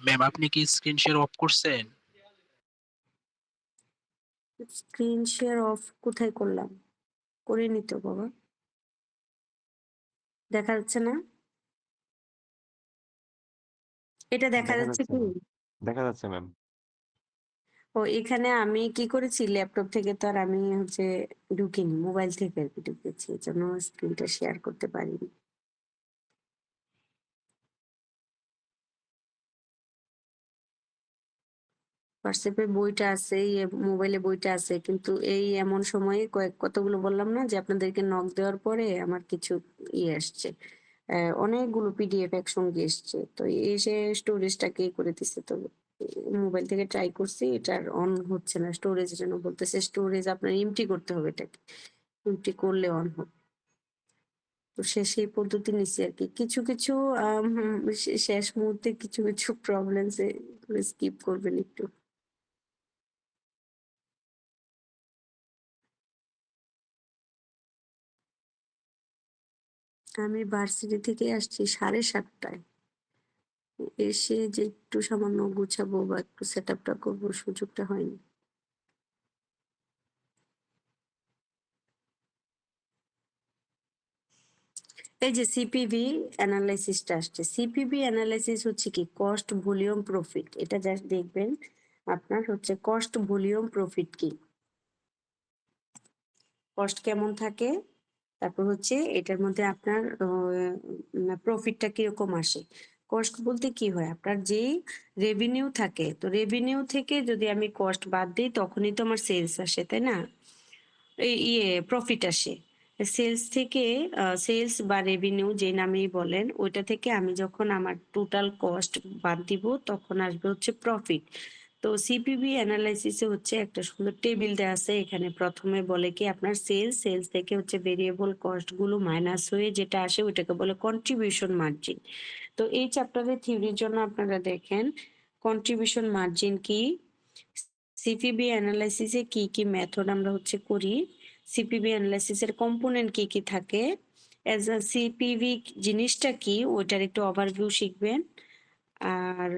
ম্যাম আপনি কি স্ক্রিন শেয়ার অফ করছেন? স্ক্রিন শেয়ার অফ কোথায় করলাম? করিনি তো বাবা, দেখা যাচ্ছে না? এটা দেখা দেখা যাচ্ছে যাচ্ছে কি? ম্যাম, দেখা যাচ্ছে ম্যাম। ও এখানে আমি কি করেছি, ল্যাপটপ থেকে তো আর আমি হচ্ছে ঢুকিনি, মোবাইল থেকে আর কি ঢুকেছি, এজন্য স্ক্রিনটা শেয়ার করতে পারিনি। হোয়াটসঅ্যাপে বইটা আছে, মোবাইলে বইটা আছে, কিন্তু এই এমন সময়ে কতগুলো বললাম না যে আপনাদেরকে নক দেওয়ার পরে আমার কিছু আসছে, অনেকগুলো পিডিএফ একসঙ্গে এসছে, তো এসে স্টোরেজটা কে করে দিচ্ছে। তো মোবাইল থেকে ট্রাই করছি, এটা অন হচ্ছে না, স্টোরেজ জন্য বলতেছে স্টোরেজ আপনার এমটি করতে হবে, এটাকে এমটি করলে অন হবে। তো সেই পদ্ধতি নিচ্ছি আর কি। কিছু কিছু শেষ মুহূর্তে কিছু কিছু প্রবলেমস স্কিপ করবেন একটু। আমি ভার্সিটি থেকে আসছি 7:30টায়, এসে যে একটু সামান্য গুছাবো বা একটু সেট আপটা করবো সুযোগটা হয়নি। এই যে সিপিভি অ্যানালাইসিসটা আসছে, সিপিভি অ্যানালাইসিস হচ্ছে কি কস্ট ভলিউম প্রফিট, এটা জাস্ট দেখবেন আপনার হচ্ছে কস্ট ভলিউম প্রফিট কি, কস্ট কেমন থাকে, তারপর হচ্ছে এটার মধ্যে আপনার প্রফিটটা কিরকম আসে। কস্ট বলতে কি হয়, আপনার যেই রেভিনিউ থাকে, তো রেভিনিউ থেকে যদি আমি কস্ট বাদ দিই তখনই তো আমার সেলস আসে, তাই না? প্রফিট আসে। সেলস থেকে সেলস বা রেভিনিউ যে নামেই বলেন, ওইটা থেকে আমি যখন আমার টোটাল কস্ট বাদ দিব তখন আসবে হচ্ছে প্রফিট। তো সিপিবি অ্যানালাইসিসে হচ্ছে একটা সুন্দর টেবিল দেওয়া আছে, এখানে প্রথমে বলে কি আপনার সেলস থেকে হচ্ছে ভেরিয়েবল কস্ট গুলো মাইনাস হয়ে যেটা আসে ওইটাকে বলে কন্ট্রিবিউশন মার্জিন। তো এই চ্যাপ্টারের থিওরির জন্য আপনারা দেখেন কন্ট্রিবিউশন মার্জিন কি, সিপিবি অ্যানালাইসিসে কি কি মেথড আমরা হচ্ছে করি, সিপিবি অ্যানালাইসিসের কম্পোনেন্ট কি কি থাকে, এজ আ সিপিবি জিনিসটা কি ওইটার একটু ওভারভিউ শিখবেন। আর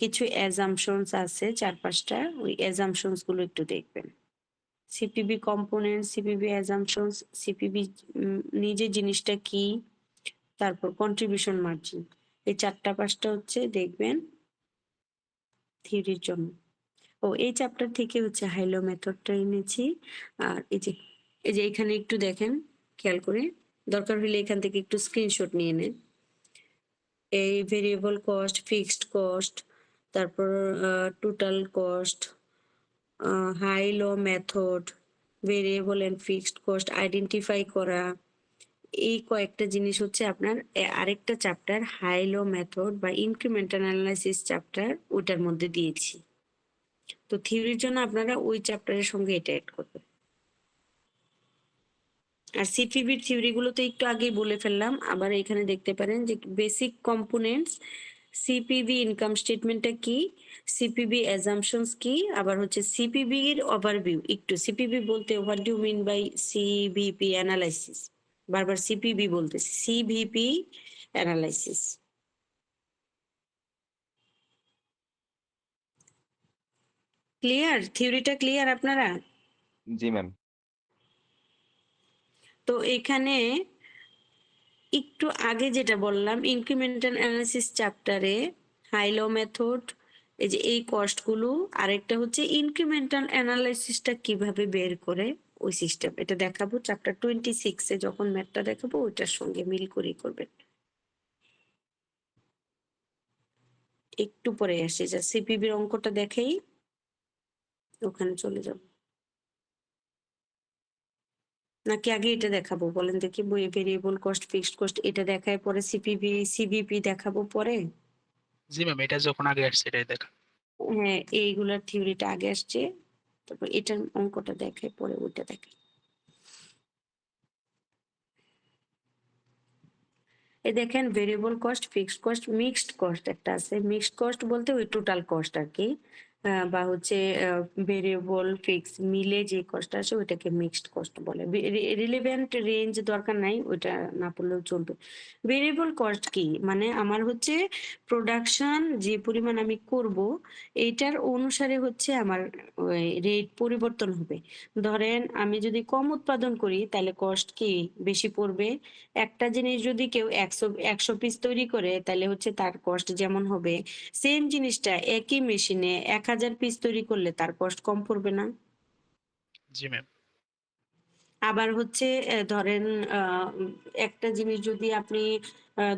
কিছু অ্যাজাম্পশনস আছে 4-5টা, ওই অ্যাজাম্পশনস গুলো একটু দেখবেন। CPB component, CPB assumptions, CPB নিজে জিনিসটা কি, তারপর কন্ট্রিবিউশন মার্জিন, এই 4টা-5টা হচ্ছে দেখবেন থিওরির জন্য। ও এই চ্যাপ্টার থেকে হচ্ছে হাইলো মেথডটা এনেছি। আর এই যে এখানে একটু দেখেন খেয়াল করে, দরকার হলে এখান থেকে একটু স্ক্রিনশট নিয়ে নেন। এই ভেরিয়েবল কস্ট, ফিক্সড কস্ট, তারপর total cost, high low method, variable and fixed cost identify করা। এই কয়েকটা জিনিস হচ্ছে আপনার আরেকটা চ্যাপ্টার হাই লো মেথড বা ইনক্রিমেন্টাল অ্যানালাইসিস চ্যাপ্টার, ওইটার মধ্যে দিয়েছি। তো থিওরির জন্য আপনারা ওই চ্যাপ্টারের সঙ্গে এটা অ্যাড করবেন। আর সিপিবির থিওরি গুলো তো একটু আগেই বলে ফেললাম, আবার এখানে দেখতে পারেন যে বেসিক কম্পোনেন্টস, সিপিবি ইনকাম স্টেটমেন্টটা কি, সিপিবি অ্যাজাম্পশনস কি, আবার হচ্ছে সিপিবি এর ওভারভিউ। একটু সিপিবি বলতে what do mean by CVP analysis, বারবার সিপিবি বলতে, সিভিপি অ্যানালাইসিস। ক্লিয়ার? থিওরিটা ক্লিয়ার আপনারা? জি ম্যাম। তো এখানে একটু আগে যেটা বললাম ইনক্রিমেন্টাল অ্যানালিসিস চ্যাপ্টারে হাই লো মেথড, এই যে এই কস্টগুলো, আরেকটা হচ্ছে ইনক্রিমেন্টাল অ্যানালাইসিসটা কিভাবে বের করে ওই সিস্টেম, এটা দেখাবো চ্যাপ্টার 26-এ যখন ম্যাথটা দেখাবো ওইটার সঙ্গে মিল করেই করবেন। একটু পরে আসে যা সিপিবির অঙ্কটা দেখেই ওখানে চলে যাব, নাকি আগে এটা দেখাবো বলেন দেখি? বই ভেরিয়েবল কস্ট, ফিক্সড কস্ট এটা দেখায় পরে সিভিপি দেখাবো পরে। জি ম্যাম, এটা যখন আগে আসছে এটাই দেখা। হ্যাঁ, এইগুলার থিওরিটা আগে আসছে, তারপর এটার অঙ্কটা দেখে পরে ওইটা দেখে। এই দেখেন variable cost, fixed cost, mixed cost একটা আছে। মিক্সড কস্ট বলতে ওই টোটাল কস্ট আর কি, বা হচ্ছে ভেরিয়েবল ফিক্স মিলে যে কস্ট আসে ওইটাকে মিক্সড কস্ট বলে। রিলেভেন্ট রেঞ্জ দরকার নাই, ওইটা না পড়লেও চলবে। ভেরিয়েবল কস্ট কি মানে আমার হচ্ছে প্রোডাকশন যে পরিমাণ আমি করব এইটার অনুসারে হচ্ছে আমার রেট পরিবর্তন হবে। ধরেন আমি যদি কম উৎপাদন করি তাহলে কস্ট কি বেশি পড়বে। একটা জিনিস যদি কেউ 100 পিস তৈরি করে তাহলে হচ্ছে তার কস্ট যেমন হবে, সেম জিনিসটা একই মেশিনে 1000 পিস তৈরি করলে তার কস্ট কম পড়বে না? জি ম্যাম। আবার হচ্ছে ধরেন একটা জিনিস যদি আপনি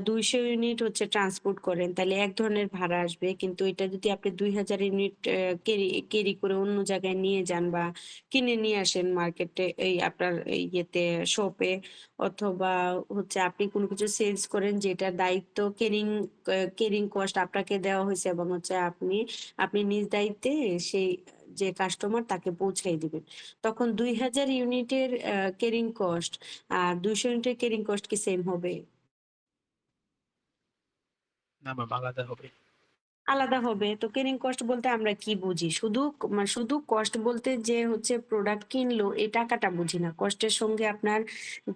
200 ইউনিট হচ্ছে ট্রান্সপোর্ট করেন তাহলে এক ধরনের ভাড়া আসবে, কিন্তু এটা যদি আপনি 2000 ইউনিট ক্যারি করে অন্য জায়গায় নিয়ে যান বা কিনে নিয়ে আসেন মার্কেটে, এই আপনার ইয়েতে শপে, অথবা হচ্ছে আপনি কোনো কিছু সেলস করেন যেটার দায়িত্ব ক্যারিং কস্ট আপনাকে দেওয়া হয়েছে এবং হচ্ছে আপনি নিজ দায়িত্বে সেই যে কাস্টমার তাকে পৌঁছাই দিবেন, তখন 2000 ইউনিটের ক্যারিং কস্ট আর 200 ইউনিটের ক্যারিং কস্ট কি সেম হবে? না ম্যাম, আলাদা হবে। আলাদা হবে। তো ক্যারিং কস্ট বলতে আমরা কি বুঝি? শুধু কস্ট বলতে যে হচ্ছে প্রোডাক্ট কিনলো এই টাকাটা বুঝি না। কস্টের সঙ্গে আপনার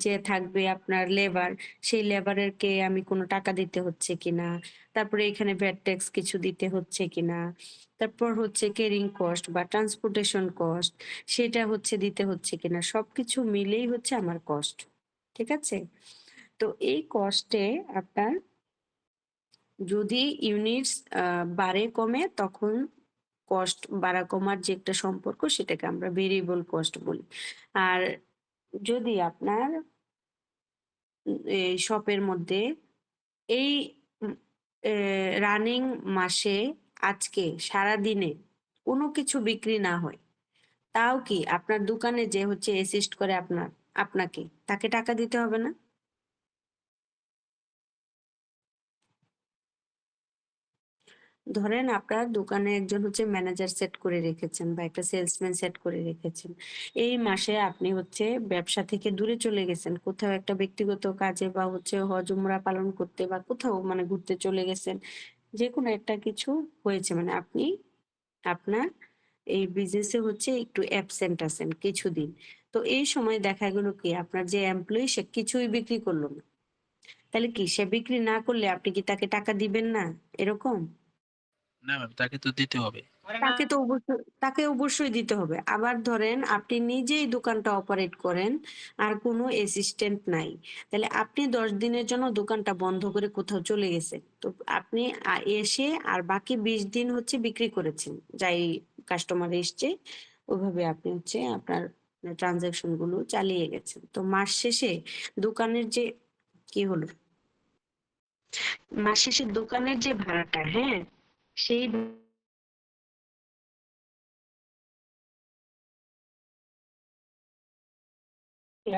যে থাকবে আপনার লেবার, সেই লেবারেরকে আমি কোনো টাকা দিতে হচ্ছে কিনা, তারপরে এখানে ভ্যাট ট্যাক্স কিছু দিতে হচ্ছে কিনা, তারপর হচ্ছে ক্যারিং কস্ট বা ট্রান্সপোর্টেশন কস্ট সেটা হচ্ছে দিতে হচ্ছে কিনা, সবকিছু মিলেই হচ্ছে আমার কস্ট। ঠিক আছে? তো এই কস্টে আপনার যদি ইউনিটস বাড়ে কমে তখন কস্ট বাড়া কমার যে একটা সম্পর্ক সেটাকে আমরা ভেরিয়েবল কস্ট বলি। আর যদি আপনার এই শপের মধ্যে এই রানিং মাসে আজকে সারাদিনে কোনো কিছু বিক্রি না হয়, তাও কি আপনার দোকানে যে হচ্ছে অ্যাসিস্ট করে আপনাকে তাকে টাকা দিতে হবে না? ধরেন আপনার দোকানে একজন হচ্ছে ম্যানেজার সেট করে রেখেছেন বা একটা সেলসম্যান সেট করে রেখেছেন। এই মাসে আপনি হচ্ছে ব্যবসা থেকে দূরে চলে গেছেন। কোথাও একটা ব্যক্তিগত কাজে বা হচ্ছে হজ উমরা পালন করতে বা কোথাও মানে ঘুরতে চলে গেছেন। যেকোনো একটা কিছু হয়েছে মানে আপনি আপনার এই বিজনেসে হচ্ছে একটু অ্যাবসেন্ট আছেন কিছুদিন। তো এই সময় দেখা গেল কি আপনার যে এমপ্লয়ি সে কিছুই বিক্রি করল না। তাহলে কি সে বিক্রি না করলে আপনি কি তাকে টাকা দিবেন না? এরকম? না ম্যাম, তাকে তো দিতে হবে। তাকে অবশ্যই দিতে হবে। আবার ধরেন আপনি নিজেই দোকানটা অপারেট করেন, আর কোনো অ্যাসিস্ট্যান্ট নাই। তাহলে আপনি 10 দিনের জন্য দোকানটা বন্ধ করে কোথাও চলে গেছেন। তো আপনি এসে আর বাকি 20 দিন হচ্ছে বিক্রি করেছেন। যাই কাস্টমার এসছে ওইভাবে আপনি হচ্ছে আপনার ট্রান্সেকশন গুলো চালিয়ে গেছেন। তো মাস শেষে দোকানের যে কি হলো? মাস শেষে দোকানের যে ভাড়াটা, হ্যাঁ? সেই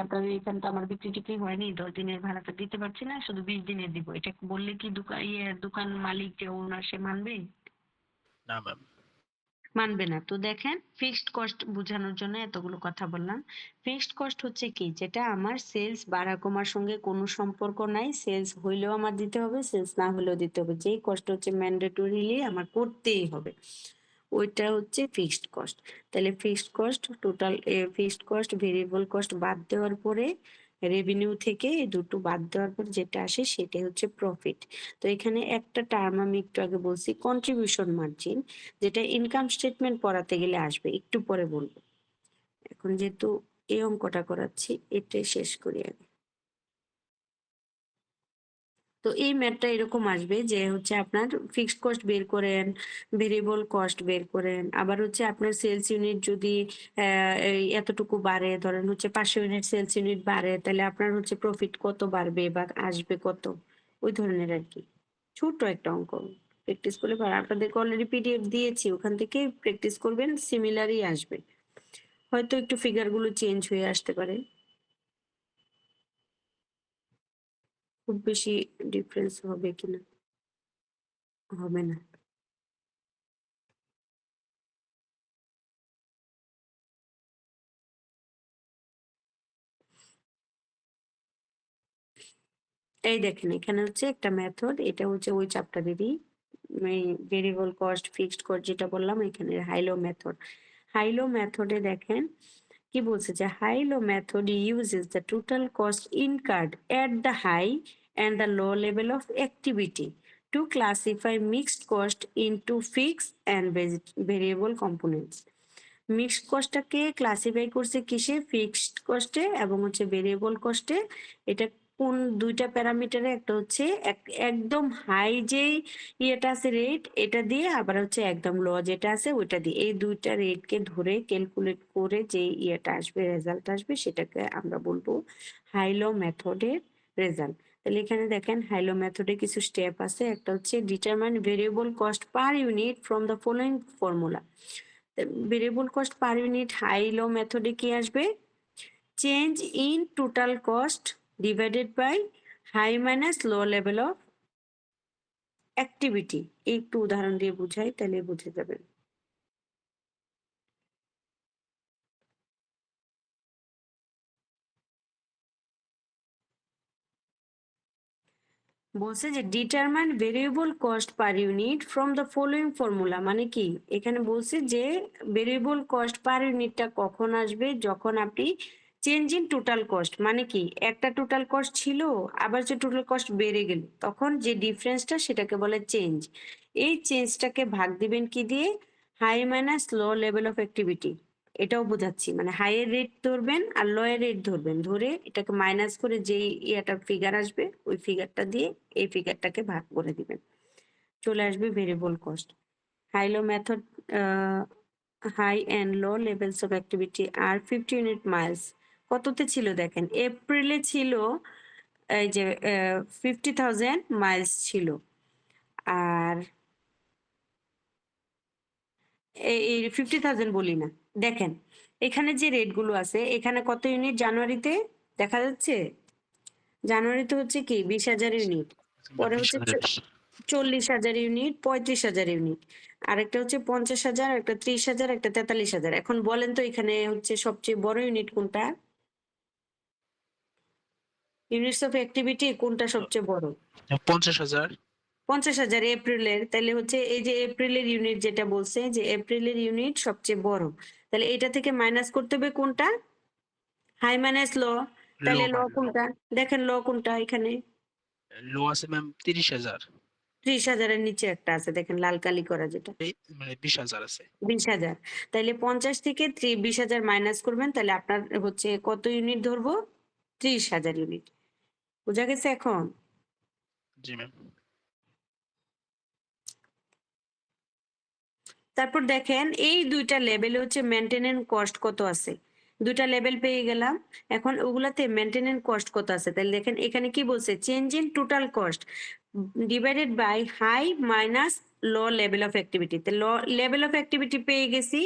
আপনার এখানে তো আমার বিক্রি টিক্রি হয়নি, 10 দিনের ভাড়াটা দিতে পারছি না, শুধু 20 দিনের দিব। এটা বললে কি দোকান মালিক যে ওনার সে মানবে? না ম্যাম। মানবে না। তো দেখেন ফিক্সড কস্ট বোঝানোর জন্য এতগুলো কথা বললাম। ফিক্সড কস্ট হচ্ছে কি, যেটা আমার সেলস বাড়া কমার সঙ্গে কোনো সম্পর্ক নাই, সেলস হইলেও আমার দিতে হবে, সেলস না হলেও দিতে হবে, যেই কষ্ট হচ্ছে ম্যান্ডেটরিলি আমার করতেই হবে, ওইটা হচ্ছে ফিক্সড কস্ট। তাহলে fixed cost total, fixed cost variable cost বাদ দেওয়ার পরে, রেভিনিউ থেকে এই দুটো বাদ দেওয়ার পর যেটা আসে সেটাই হচ্ছে প্রফিট। তো এখানে একটা টার্ম আমি একটু আগে বলছি, কন্ট্রিবিউশন মার্জিন, যেটা ইনকাম স্টেটমেন্ট পড়াতে গেলে আসবে, একটু পরে বলবো। এখন যেহেতু এই অঙ্কটা করাচ্ছি, এটাই শেষ করি আগে। তো এই ম্যাথটা এরকম আসবে যে হচ্ছে আপনার ফিক্সড কস্ট বের করেন, ভেরিয়েবল কস্ট বের করেন, আবার হচ্ছে আপনার সেলস ইউনিট যদি এই এতটুকু বাড়ে, ধরেন হচ্ছে 500 ইউনিট সেলস ইউনিট বাড়ে, তাহলে আপনার হচ্ছে প্রফিট কত বাড়বে বা আসবে কত, ওই ধরনের আর কি। ছোট একটা অঙ্ক, প্র্যাকটিস করলে পারেন। আপনাদেরকে অলরেডি পিডিএফ দিয়েছি, ওখান থেকে প্র্যাকটিস করবেন, সিমিলারই আসবে, হয়তো একটু ফিগারগুলো চেঞ্জ হয়ে আসতে পারে, খুব বেশি ডিফারেন্স হবে কিনা, হবে না। এই দেখেন এখানে হচ্ছে একটা মেথড, এটা হচ্ছে ওই চ্যাপ্টারেরই, এই ভেরিয়েবল কস্ট ফিক্সড কস্ট যেটা বললাম, এখানে হাইলো মেথড। হাইলো মেথডে দেখেন কি বলছে, যে high low method uses the total cost incurred at the high and the low level of activity to classify mixed cost into fixed and variable components. Mixed কস্টটাকে classify করছে কিসে, ফিক্সড কস্টে এবং হচ্ছে ভেরিয়েবল কস্টে। এটা কোন দুইটা প্যারামিটারে, একটা হচ্ছে একদম হাই যে ইয়েটা আছে রেট, এটা দিয়ে, আবার হচ্ছে একদম লো যেটা আছে ওইটা দিয়ে, এই দুইটা রেটকে ধরে ক্যালকুলেট করে যে ইয়েটা আসবে, রেজাল্ট আসবে, সেটাকে আমরা বলবো হাইলো মেথডের রেজাল্ট। তাহলে এখানে দেখেন হাইলো মেথডে কিছু স্টেপ আছে, একটা হচ্ছে determine variable cost per unit from the following formula. Variable cost per unit high low মেথডে কি আসবে, change in total cost divided by high minus low level of activity. একটু উদাহরণ দিয়ে বুঝাই, তাহলে বুঝে যাবেন। বলছে যে determine variable cost per unit from the following formula, মানে কি, এখানে বলছে যে ভেরিয়েবল কস্ট পার ইউনিটটা কখন আসবে, যখন আপনি চেঞ্জ ইন টোটাল কস্ট, মানে কি একটা টোটাল কস্ট ছিল, আবার যে টোটাল কস্ট বেড়ে গেল, তখন যে ডিফারেন্সটা সেটাকে বলে চেঞ্জ। এই চেঞ্জটাকে ভাগ দিবেন কি দিয়ে, high minus low level of activity. এটাও বোঝাচ্ছি, মানে হাই এর রেট ধরবেন আর লো এর রেট ধরবেন, ধরে এটাকে মাইনাস করে যেই ইয়াটা ফিগার আসবে, ওই ফিগারটা দিয়ে এই ফিগারটাকে ভাগ করে দিবেন, চলে আসবে variable cost. High low method, high and low levels of activity আর 50 ইউনিট মাইলস কততে ছিল দেখেন, এপ্রিলে ছিল এই যে 50,000 মাইলস ছিল, আর এই 50,000 বলি না, দেখেন এখানে যে রেট গুলো আছে, এখানে কত ইউনিট জানুয়ারিতে দেখা যাচ্ছে, জানুয়ারিতে হচ্ছে কি 20,000 ইউনিট, পরে হচ্ছে 40,000 ইউনিট, 35,000 ইউনিট, আরেকটা হচ্ছে 50,000, একটা 30,000, একটা 43,000। এখন বলেন তো এখানে হচ্ছে সবচেয়ে বড় ইউনিট কোনটা, ইউনিটস অফ অ্যাক্টিভিটি কোনটা সবচেয়ে বড়? 50,000। 50,000 এপ্রিলের, তাহলে হচ্ছে এই যে এপ্রিলের ইউনিট যেটা বলছে, যে এপ্রিলের ইউনিট সবচেয়ে বড়, তাহলে এটা থেকে মাইনাস করতে হবে কোনটা, হাই মাইনাস লো, তাহলে লো কোনটা, দেখেন লো কোনটা, এখানে লো আছে ম্যাম 30,000, 30,000 এর নিচে একটা আছে, দেখেন লাল কালি করা যেটা, মানে 20,000 আছে। 20,000। তাহলে 50 থেকে 20,000 মাইনাস করবেন, তাহলে আপনার হচ্ছে কত ইউনিট ধরবো, 30,000 ইউনিট। বোঝা গেছে এখন? জি ম্যাম। তারপর দেখেন এই দুইটা লেভেলে হচ্ছে মেইনটেনেন্স কস্ট কত আছে, দুইটা লেভেল পেয়ে গেলাম, এখন ওগুলাতে মেইনটেনেন্স কস্ট কত আছে, তাহলে দেখেন এখানে কি বলছে, change in total cost, divided by high minus low level of activity. তো লো লেভেল অফ অ্যাক্টিভিটি পেয়ে গেছি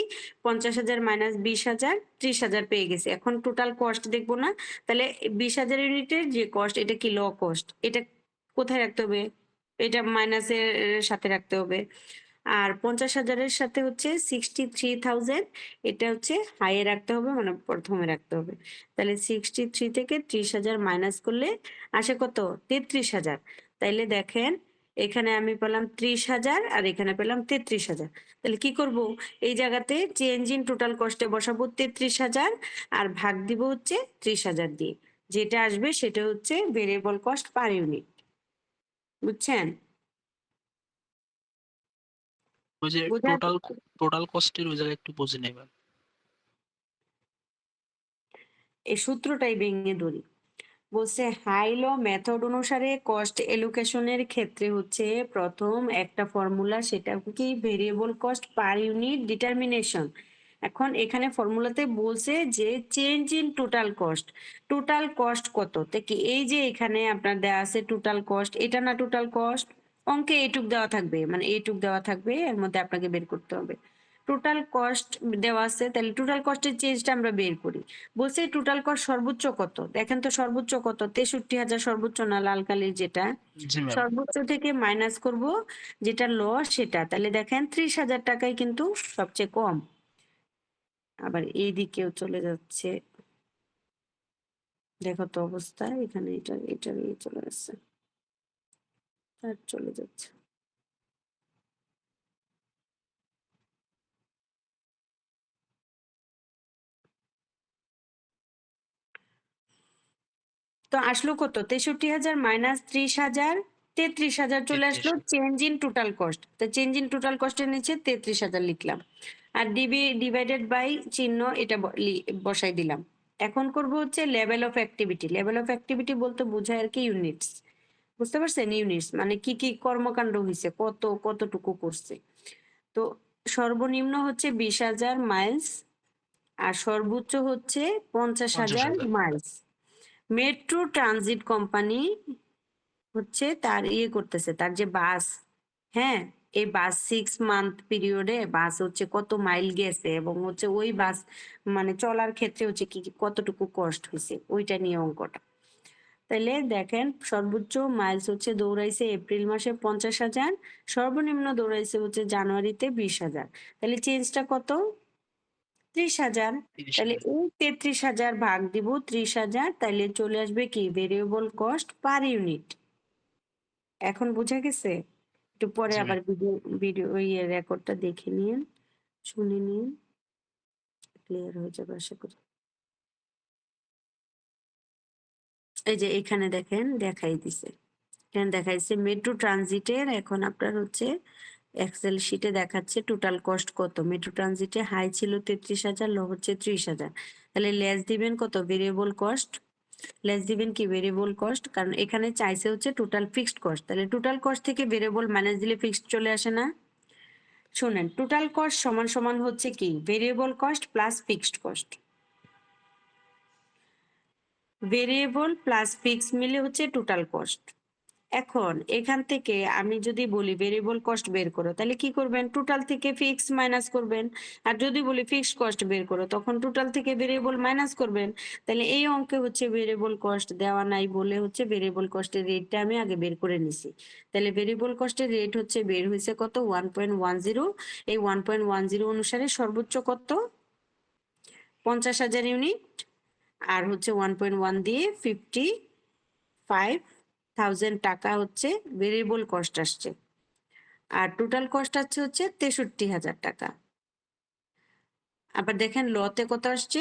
50,000 মাইনাস 20,000, 30,000 পেয়ে গেছি। এখন টোটাল কস্ট দেখবো না, তাহলে 20,000 ইউনিটের যে কস্ট এটা কি লো কস্ট, এটা কোথায় রাখতে হবে, এটা মাইনাসের সাথে রাখতে হবে। আর 50,000-এর সাথে হচ্ছে 63,000, এটা হচ্ছে হাইয়ে রাখতে হবে, মানে প্রথমে রাখতে হবে। তাহলে 63 থেকে 30,000 মাইনাস করলে আসে কত, 33,000। তাইলে দেখেন এখানে আমি পেলাম 30,000 আর এখানে পেলাম 33,000। তাহলে কি করব, এই জায়গাতে চেঞ্জ ইন টোটাল কস্টে বসাবো 33,000 আর ভাগ দিব হচ্ছে 30,000 দিয়ে, যেটা আসবে সেটা হচ্ছে ভেরিয়েবল কস্ট পার ইউনিট। বুঝছেন? ওই যে বোঝা টোটাল কস্টের ওই জায়গায় একটু বুঝে নেবেন। এই সূত্রটাই ভেঙে ধরি। বলছে হাই ল মেথড অনুসারে কস্ট এলোকেশনের ক্ষেত্রে হচ্ছে প্রথম একটা ফর্মুলা, সেটা কি variable cost per unit determination. এখন এখানে ফর্মুলাতে বলছে যে change in total cost, total cost কত, তো কি এই যে এখানে আপনার দেওয়া আছে টোটাল কস্ট, এটা না টোটাল কস্ট, অঙ্কে এইটুক দেওয়া থাকবে, মানে এইটুক দেওয়া থাকবে, এর মধ্যে আপনাকে বের করতে হবে। টোটাল কস্ট দেওয়া আছে, তাহলে টোটাল কস্টের চেঞ্জটা আমরা বের করি। বলছে টোটাল কস্ট সর্বোচ্চ কত, দেখেন তো সর্বোচ্চ কত, 63,000 সর্বোচ্চ না, লাল কালির যেটা জি ম্যাম। সর্বোচ্চ থেকে মাইনাস করব যেটা লস সেটা, তাহলে দেখেন 30,000 টাকাই কিন্তু সবচেয়ে কম। আবার এই দিকেও চলে যাচ্ছে, দেখো তো অবস্থা, এখানে এটা চলে যাচ্ছে আর চলে যাচ্ছে। তো আসলো কত, 63,000 মাইনাস 30,000, 33,000 চলে আসলো 33,000 চেঞ্জ ইন টোটাল কস্ট। তো চেঞ্জ ইন টোটাল কস্টের নিচে 33,000 লিখলাম, আর ডিভাইডেড বাই চিহ্ন এটা বসাই দিলাম। এখন করব হচ্ছে level of activity. Level of activity বলতে বোঝায় আর কি ইউনিটস, বুঝতে পারছেন? ইউনিটস মানে কি কি কর্মকাণ্ড হয়েছে, কতটুকু করছে। তো সর্বনিম্ন হচ্ছে 20,000 মাইলস আর সর্বোচ্চ হচ্ছে 50,000 50,000। মাইলস। মেট্রো ট্রানজিট কোম্পানি হচ্ছে তার করতেছে, তার যে বাস, হ্যাঁ, এই বাস 6 মান্থ পিরিয়ডে বাস হচ্ছে কত মাইল গেছে এবং হচ্ছে ওই বাস মানে চলার ক্ষেত্রে হচ্ছে কি কতটুকু কষ্ট হয়েছে, ওইটা নিয়ে অঙ্কটা। তাইলে দেখেন সর্বোচ্চ মাইলস হচ্ছে দৌড়াইছে এপ্রিল মাসে 50,000, সর্বনিম্ন দৌড়াইছে হচ্ছে জানুয়ারিতে 20,000। তাহলে চেঞ্জটা কত, 30,000। তাহলে 30,000। এই 33,000 ভাগ দিব 30,000, তাইলে চলে আসবে কি ভেরিয়েবল কস্ট পার ইউনিট। এখন বোঝা গেছে? একটু পরে জি আবার ভিডিও ওই রেকর্ডটা দেখে নিন, শুনে নিন, ক্লিয়ার হয়ে যাবে আশা করি। এই যে এখানে দেখেন দেখাই দিছে, এখানে দেখাইছে মেট্রো ট্রানজিটের, এখন আপনার হচ্ছে এক্সেল শিটে দেখাচ্ছে টোটাল কস্ট কত। মেট্রো ট্রানজিটে হাই ছিল 33,000, লো হচ্ছে 30,000। তাহলে লেস দিবেন কত, ভেরিয়েবল কস্ট, লেস দিবেন কি ভেরিয়েবল কস্ট, কারণ এখানে চাইছে হচ্ছে টোটাল ফিক্সড কস্ট। তাহলে টোটাল কস্ট থেকে ভেরিয়েবল মাইনাস দিলে ফিক্সড চলে আসে না? শুনেন, টোটাল কস্ট সমান সমান হচ্ছে কি variable cost plus fixed cost, variable plus fix মিলে হচ্ছে টোটাল কস্ট। এখন এখান থেকে আমি যদি বলি ভেরিয়েবল কস্ট বের করো, তাহলে কি করবেন, টোটাল থেকে ফিক্স মাইনাস করবেন। আর যদি বলি ফিক্সড কস্ট বের করো, তখন টোটাল থেকে ভেরিয়েবল মাইনাস করবেন। তাহলে এই অঙ্কে হচ্ছে ভেরিয়েবল কস্ট দেওয়া নাই বলে হচ্ছে ভেরিয়েবল কস্টের রেটটা আমি আগে বের করে নিছি। তাহলে ভেরিয়েবল কস্টের রেট হচ্ছে বের হয়েছে কত, 1.10। এই 1.10 অনুসারে সর্বোচ্চ কত, 50,000 ইউনিট, আর হচ্ছে 1.1 দিয়ে 55,000 টাকা হচ্ছে ভেরিয়েবল কস্ট আসছে, আর টোটাল কস্ট আসছে হচ্ছে 63,000 টাকা। আবার দেখেন লতে কত আসছে,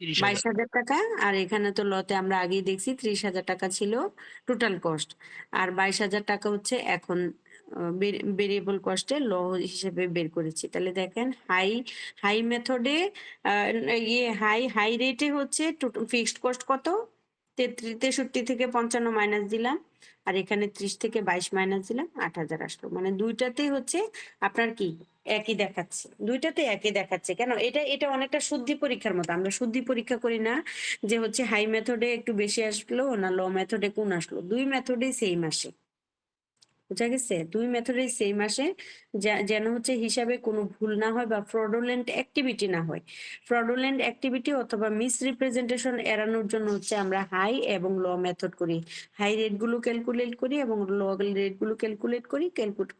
30,000। 22,000 টাকা, আর এখানে তো লতে আমরা আগেই দেখছি 30,000 টাকা ছিল টোটাল কস্ট, আর 22,000 টাকা হচ্ছে এখন ভেরিয়েবল কস্টে ল হিসেবে বের করেছি। তাহলে দেখেন হাই মেথডে হাই রেটে হচ্ছে ফিক্সড কস্ট কত, 63 থেকে 55 মাইনাস দিলাম, আর এখানে 30 থেকে 22 মাইনাস দিলাম, 8000 আসলো। মানে দুইটাতেই হচ্ছে আপনার কি একই দেখাচ্ছে, দুইটাতে একই দেখাচ্ছে। কেন? এটা অনেকটা শুদ্ধি পরীক্ষার মতো। আমরা শুদ্ধি পরীক্ষা করি না যে হচ্ছে হাই মেথডে একটু বেশি আসলো না লো মেথডে কোন আসলো, দুই মেথডেই সেম আসে। বুঝা গেছে? দুই মেথডেই সেম আসে, যেন হচ্ছে হিসাবে কোনো ভুল না হয় বা ফ্রডুলেন্ট অ্যাক্টিভিটি না হয়। ফ্রডুলেন্ট অ্যাক্টিভিটি অথবা মিসরিপ্রেজেন্টেশন এড়ানোর জন্য হচ্ছে আমরা হাই এবং লো মেথড করি। হাই রেট গুলো ক্যালকুলেট করি এবং লো রেট গুলো ক্যালকুলেট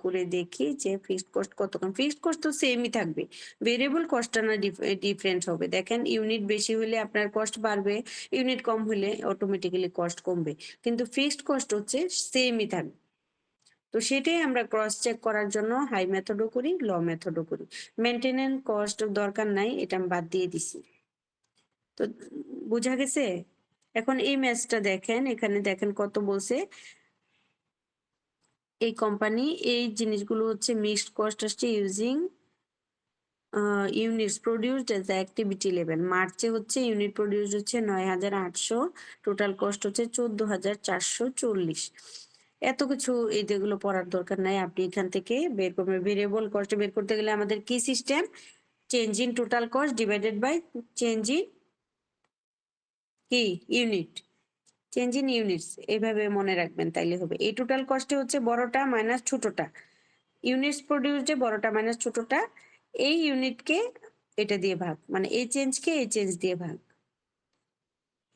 করে দেখি যে ফিক্সড কস্ট কতক্ষণ। ফিক্সড কস্ট তো সেমই থাকবে, ভেরিয়েবল কস্টটা না ডিফারেন্ট হবে। দেখেন ইউনিট বেশি হলে আপনার কস্ট বাড়বে, ইউনিট কম হলে অটোমেটিক্যালি কস্ট কমবে, কিন্তু ফিক্সড কস্ট হচ্ছে সেমই থাকবে। তো সেটাই আমরা ক্রস চেক করার জন্য হাই মেথডও করি, লো মেথডও করি। মেইনটেনেন্স কস্ট দরকার নাই, এটা আমি বাদ দিয়ে দিছি। তো বুঝা গেছে? এখন এই ম্যাচটা দেখেন, এখানে দেখেন কত বলছে। এই কোম্পানি এই জিনিসগুলো হচ্ছে মিক্সড কস্ট আসছে using units produced as activity level. মার্চে হচ্ছে ইউনিট প্রডিউস হচ্ছে 9800, টোটাল কস্ট হচ্ছে 14440। এত কিছু যেগুলো পড়ার দরকার নাই, আপনি এখান থেকে বের করবেন। ভেরিয়েবল কস্ট বের করতে গেলে আমাদের কি system? Change in total cost divided by change in কি ইউনিট, চেঞ্জ ইন ইউনিটস, এইভাবে মনে রাখবেন, তাইলে হবে। এই টোটাল কস্টে হচ্ছে বড়টা মাইনাস ছোটটা, ইউনিটস প্রডিউসডে বড়টা মাইনাস ছোটটা, এই ইউনিটকে এটা দিয়ে ভাগ, মানে এই চেঞ্জকে এই চেঞ্জ দিয়ে ভাগ,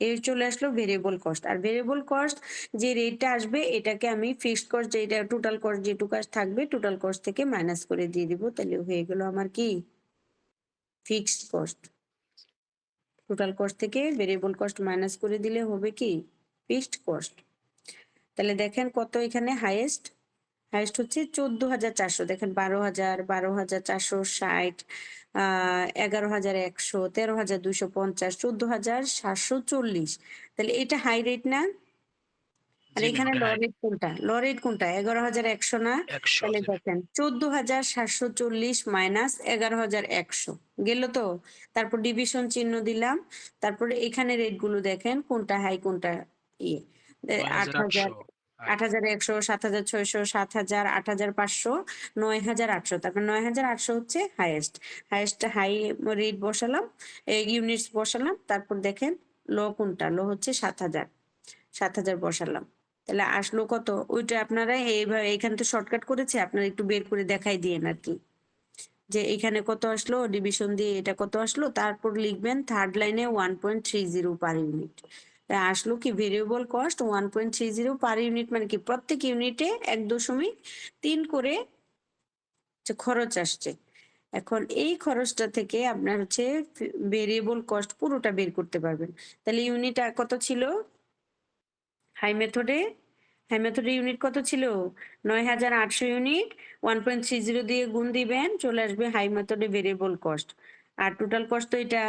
এই চলে আসলো ভেরিয়েবল কস্ট। আর ভেরিয়েবল কস্ট যে রেটটা আসবে এটাকে আমি ফিক্সড কস্ট, যেটা টোটাল কস্ট যেটুকু থাকবে টোটাল কস্ট থেকে মাইনাস করে দিয়ে দিব, তাহলে হয়ে গেল আমার কি ফিক্সড কস্ট। টোটাল কস্ট থেকে ভেরিয়েবল কস্ট মাইনাস করে দিলে হবে কি ফিক্সড কস্ট। তাহলে দেখেন কত এখানে হাইয়েস্ট হচ্ছে 14400। দেখেন 12000, 12460, 11100, 13250, 14740। তাহলে এটা হাই রেট না? আর জি ম্যাম, এখানে এটা লো হাই। রেট কোনটা? লো রেট কোনটা? 11100 না? 100, তাহলে জি ম্যাম। দেখেন 14740 মাইনাস 11100 গেল তো। তারপর ডিভিশন চিহ্ন দিলাম, তারপরে এখানে রেট গুলো দেখেন কোনটা হাই কোনটা ইয়ে। 8000, 9800 হাই। 8100, 7600, 7000, 8500, 9800। তারপর 9800 হচ্ছে হাইয়েস্ট। হাই রেট বসালাম, ইউনিটস বসালাম। তারপর দেখেন লো কোনটা? লো হচ্ছে 7000 বসালাম। তাহলে আসলো কত? ওইটা আপনারা এইভাবে, এখানে তো শর্টকাট করেছে, আপনারা একটু বের করে দেখাই দিয়েন আর কি, যে এখানে কত আসলো, ডিভিশন দিয়ে এটা কত আসলো, তারপর লিখবেন থার্ড লাইনে 1.30 পার ইউনিট। আসলো কি ভেরিয়েবল কস্ট 1.30 পার ইউনিট, মানে কি প্রত্যেক ইউনিটে 1.3 করে খরচ আসছে। এখন এই খরচটা থেকে আপনার হচ্ছে ভেরিয়েবল কস্ট পুরোটা বের করতে পারবেন। তাহলে ইউনিট কত ছিল হাই মেথডে? হাই মেথডে ইউনিট কত ছিল? 9800 ইউনিট, 1.30 দিয়ে গুণ দিবেন, চলে আসবে হাই মেথডে ভেরিয়েবল কস্ট। আর টোটাল কস্ট তো এটা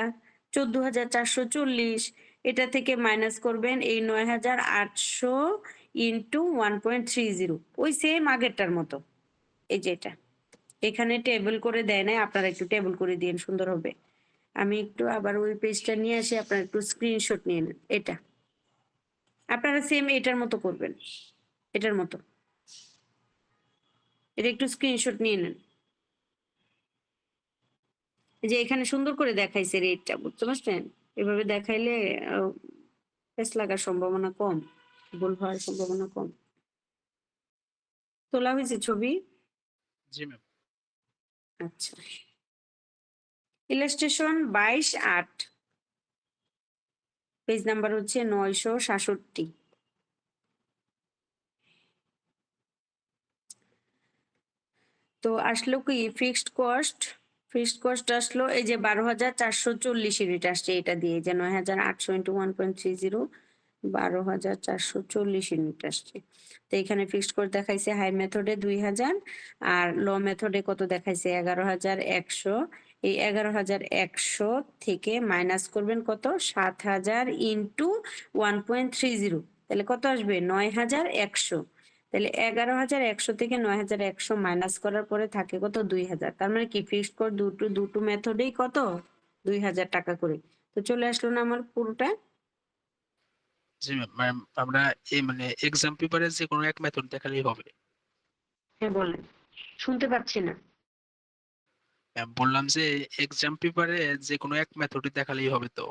14440, এটা থেকে মাইনাস করবেন এই 9800 ইন্টু 1.30, ওই সেম আগেরটার মতো। এই যে এটা এখানে টেবিল করে দেয় নাই, আপনারা একটু টেবিল করে দিন, সুন্দর হবে। আমি একটু আবার ওই পেজটা নিয়ে আসি, আপনারা একটু স্ক্রিনশট নিয়ে নেন। এটা আপনারা সেম এটার মতো করবেন, এটার মতো। এটা একটু স্ক্রিনশট নিয়ে নেন। এই যে এখানে সুন্দর করে দেখাইছে রেটটা, বুঝতে পারছেন? এভাবে দেখাইলে পেস লাগার সম্ভাবনা কম, ভুল হওয়ার সম্ভাবনা কম। তোলা হয়েছে ছবি? জি ম্যাম। আচ্ছা, ইলাস্ট্রেশন 22/8, পেজ নাম্বার হচ্ছে 966। তো আসলো কি ফিক্সড কস্ট আসলো এই যে 12440 ইউনিট আসছে, এটা দিয়ে যে 9800 ইন্টু 1.30, 12440 ইউনিট আসছে। তো এখানে ফিক্সড কস্ট দেখাইছে হাই মেথডে 2000, আর লো মেথডে কত দেখাইছে 11100। এই 11100 থেকে মাইনাস করবেন কত 7000 ইন্টু 1.30, তাহলে কত আসবে 9100। তাহলে 11100 থেকে 9100 মাইনাস করার পরে থাকে কত 2000। তার মানে কি ফিক্সড কস্ট দুটো মেথডেই কত 2000 টাকা করে। তো চলে আসলো না আমার পুরোটা? জি ম্যাম, আমরা এই মানে এক্সাম পেপারে যে কোনো এক মেথড দেখালেই হবে। হ্যাঁ বলেন, শুনতে পাচ্ছি না। ম্যাম বললাম যে এক্সাম পেপারে যে কোনো এক মেথডই দেখালেই হবে তো।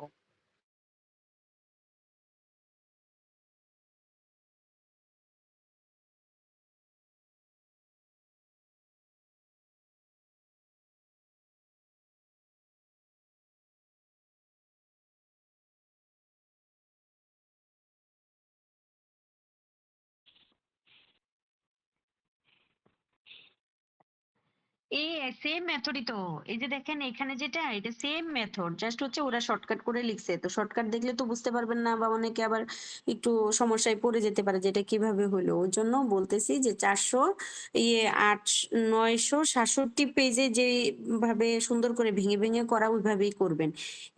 এই সেম মেথডই তো। এই যে দেখেন এখানে যেটা, এটা সেম মেথড, জাস্ট হচ্ছে ওরা শর্টকাট করে লিখছে। তো শর্টকাট দেখলে তো বুঝতে পারবেন না, বা অনেকে আবার একটু সমস্যায় পড়ে যেতে পারে যে এটা কিভাবে হলো। ওই জন্য বলতেছি যে 967 পেজে যেভাবে সুন্দর করে ভেঙে ভেঙে করা ওইভাবেই করবেন।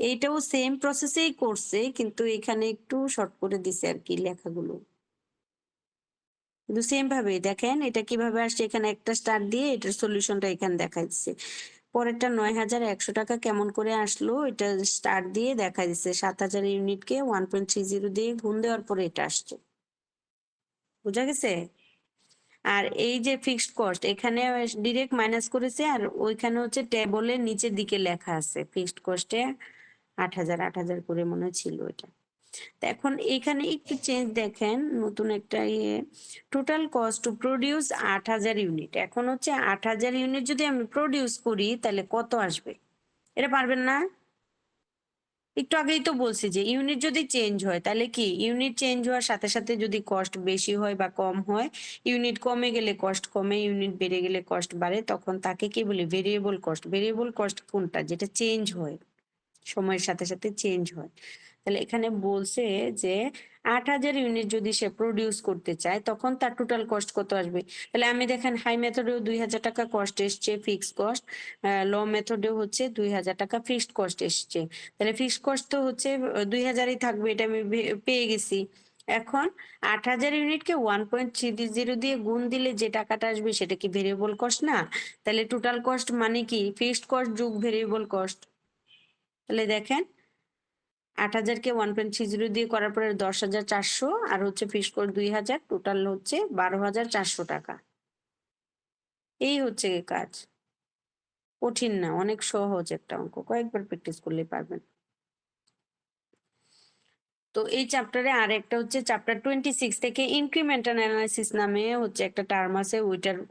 এইটাও সেম প্রসেসেই করছে, কিন্তু এখানে একটু শর্ট করে দিছে আর কি লেখাগুলো। কিন্তু সেম ভাবে দেখেন এটা কিভাবে আসছে, এখানে একটা স্টার দিয়ে এটার সলিউশনটা এখানে দেখা দিচ্ছে। পরেরটা ৯,১০০ টাকা কেমন করে আসলো, এটা স্টার দিয়ে দেখা দিচ্ছে। ৭,০০০ ইউনিটকে 1.30 দিয়ে গুণ দেওয়ার পরে এটা আসছে। বুঝা গেছে? আর এই যে ফিক্সড কস্ট এখানে ডিরেক্ট মাইনাস করেছে, আর ওইখানে হচ্ছে টেবলের নিচের দিকে লেখা আছে ফিক্সড কস্টে ৮,০০০ করে মনে ছিল এটা। তো এখন এখানে একটু চেঞ্জ দেখেন, নতুন একটা total cost to produce ৮,০০০ unit. এখন হচ্ছে ৮,০০০ ইউনিট যদি আমি প্রডিউস করি তাহলে কত আসবে? এটা পারবেন না? একটু আগেই তো বলছি যে ইউনিট যদি চেঞ্জ হয় তাহলে কি, ইউনিট চেঞ্জ হওয়ার সাথে সাথে যদি কস্ট বেশি হয় বা কম হয়, ইউনিট কমে গেলে কস্ট কমে, ইউনিট বেড়ে গেলে কস্ট বাড়ে, তখন তাকে কি বলে ভেরিয়েবল কস্ট। ভেরিয়েবল কস্ট কোনটা, যেটা চেঞ্জ হয়, সময়ের সাথে সাথে চেঞ্জ হয়। তাহলে এখানে বলছে যে ৮,০০০ ইউনিট যদি সে প্রডিউস করতে চায় তখন তার টোটাল কস্ট কত আসবে। তাহলে আমি দেখেন হাই মেথডেও ২,০০০ টাকা কস্ট এসছে ফিক্সড কস্ট, লো মেথডেও হচ্ছে ২,০০০ টাকা ফিক্সড কস্ট এসছে। তাহলে ফিক্সড কস্ট তো হচ্ছে ২,০০০ই থাকবে, এটা আমি পেয়ে গেছি। এখন ৮,০০০ ইউনিটকে 1.30 দিয়ে গুণ দিলে যে টাকাটা আসবে সেটা কি ভেরিয়েবল কস্ট না? তাহলে টোটাল কস্ট মানে কি ফিক্সড কস্ট যোগ ভেরিয়েবল কস্ট। তাহলে দেখেন ৮,০০০কে 1.30 দিয়ে করার পরে ১০,৪০০, আর হচ্ছে ফিক্সড কস্ট ২,০০০, টোটাল হচ্ছে ১২,৪০০ টাকা। এই হচ্ছে কাজ, কঠিন না, অনেক সহজ একটা অঙ্ক, কয়েকবার প্র্যাকটিস করলে পারবেন। তো এই চ্যাপ্টারে আর একটা হচ্ছে চ্যাপ্টার 26 থেকে ইনক্রিমেন্টাল অ্যানালাইসিস নামে হচ্ছে একটা টার্ম আছে,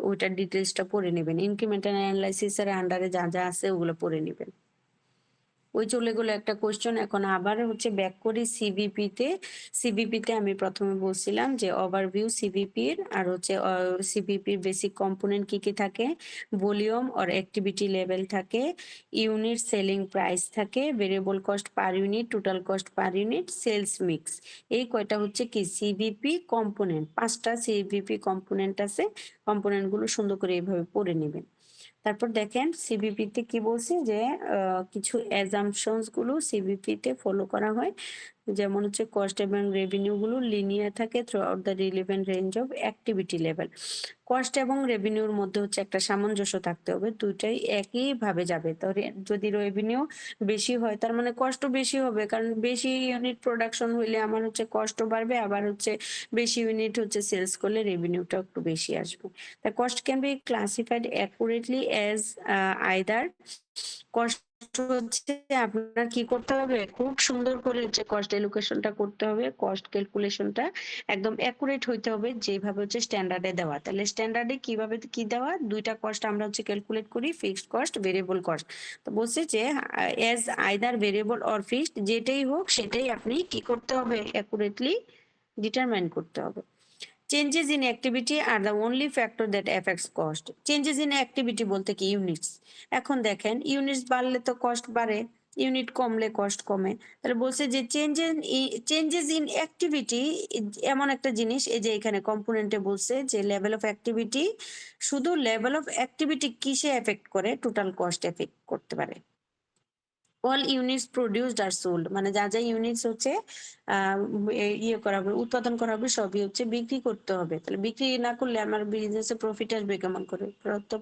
ওইটার ডিটেলসটা পড়ে নেবেন। ইনক্রিমেন্টাল অ্যানালাইসিস এর আন্ডারে যা যা আছে ওগুলো পড়ে নেবেন। ওই চলে গেলো একটা কোশ্চেন। এখন আবার হচ্ছে ব্যাক করি সিবিপি তে আমি প্রথমে বলছিলাম যে ওভারভিউ সিবিপির, আর হচ্ছে সিবিপির বেসিক কম্পোনেন্ট কি কি থাকে, ভলিউম অর অ্যাক্টিভিটি লেভেল থাকে, ইউনিট সেলিং প্রাইস থাকে, variable cost per unit, total cost per unit, sales mix. এই কয়টা হচ্ছে কি সিবিপি কম্পোনেন্ট। 5টা সিবিপি কম্পোনেন্ট আছে, কম্পোনেন্ট গুলো সুন্দর করে এইভাবে পড়ে নেবেন। তারপর দেখেন সিবিপি তে কি বলছে যে কিছু অ্যাজাম্পশনস গুলো সিবিপি তে ফলো করা হয়, যেমন হচ্ছে কস্ট এবং রেভিনিউ গুলো লিনিয়ার থাকে through out the relevant range of activity level. Cost এবং রেভিনিউর মধ্যে হচ্ছে একটা সামঞ্জস্য থাকতে হবে, দুইটাই একই ভাবে যাবে। তো যদি রেভিনিউ বেশি হয় তার মানে কস্টও বেশি হবে, কারণ বেশি ইউনিট প্রোডাকশন হইলে আমার হচ্ছে কস্টও বাড়বে, আবার হচ্ছে বেশি ইউনিট হচ্ছে সেলস করলে রেভিনিউটা একটু বেশি আসবে। The cost can be classified accurately as either cost হচ্ছে আপনার কি করতে হবে, খুব সুন্দর করে হচ্ছে কস্ট এলোকেশনটা করতে হবে, কস্ট ক্যালকুলেশনটা একদম অ্যাকুরেট হইতে হবে যেভাবে হচ্ছে স্ট্যান্ডার্ডে দেওয়া। তাহলে স্ট্যান্ডার্ডে কিভাবে কি দেওয়া, দুইটা কস্ট আমরা হচ্ছে ক্যালকুলেট করি, ফিক্সড কস্ট, ভেরিয়েবল কস্ট। তো বলছে যে as either variable or fixed, যেটাই হোক সেটাই আপনি কি করতে হবে, অ্যাকুরেটলি ডিটারমাইন করতে হবে। Changes in activity are the only factor that affects cost. Changes in activity বলতে কি ইউনিটস। এখন দেখেন ইউনিটস বাড়লে তো কস্ট বাড়ে, ইউনিট কমলে কস্ট কমে। তাহলে বলছে যে চেঞ্জেস ইন অ্যাক্টিভিটি এমন একটা জিনিস, এই যে এখানে কম্পোনেন্টে বলছে যে লেভেল অফ অ্যাক্টিভিটি, শুধু লেভেল অফ অ্যাক্টিভিটি কিসে এফেক্ট করে, টোটাল কস্ট এফেক্ট করতে পারে। All units produced are sold, মানে যা যা ইউনিটস হচ্ছে ইয়ে করা হবে, উৎপাদন করা হবে, সবই হচ্ছে বিক্রি করতে হবে। তাহলে বিক্রি না করলে আমার বিজনেসে প্রফিট আসবে কেমন করে? তো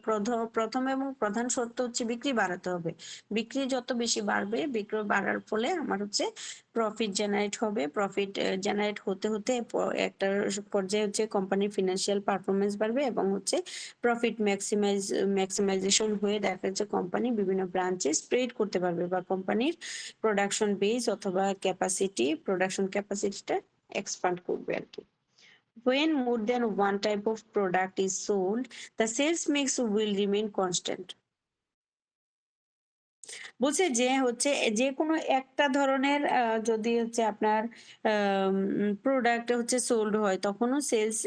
প্রথম এবং প্রধান শর্ত হচ্ছে বিক্রি বাড়াতে হবে। বিক্রি যত বেশি বাড়বে, বিক্রি বাড়ার ফলে আমার হচ্ছে প্রফিট জেনারেট হবে, প্রফিট জেনারেট হতে হতে একটা পর্যায়ে হচ্ছে কোম্পানির ফিনান্সিয়াল পারফরমেন্স বাড়বে এবং হচ্ছে প্রফিট ম্যাক্সিমাইজেশন হয়ে দেখা যাচ্ছে কোম্পানি বিভিন্ন ব্রাঞ্চে স্প্রেড করতে পারবে বা কোম্পানির প্রোডাকশন বেস অথবা প্রোডাকশন ক্যাপাসিটিটা এক্সপান্ড করবে আর কি। When more than one type of product is sold, the sales mix will remain constant. বলছে যে হচ্ছে যে কোনো একটা ধরনের যদি হচ্ছে আপনার প্রোডাক্ট হচ্ছে সোল্ড হয় তখনও সেলস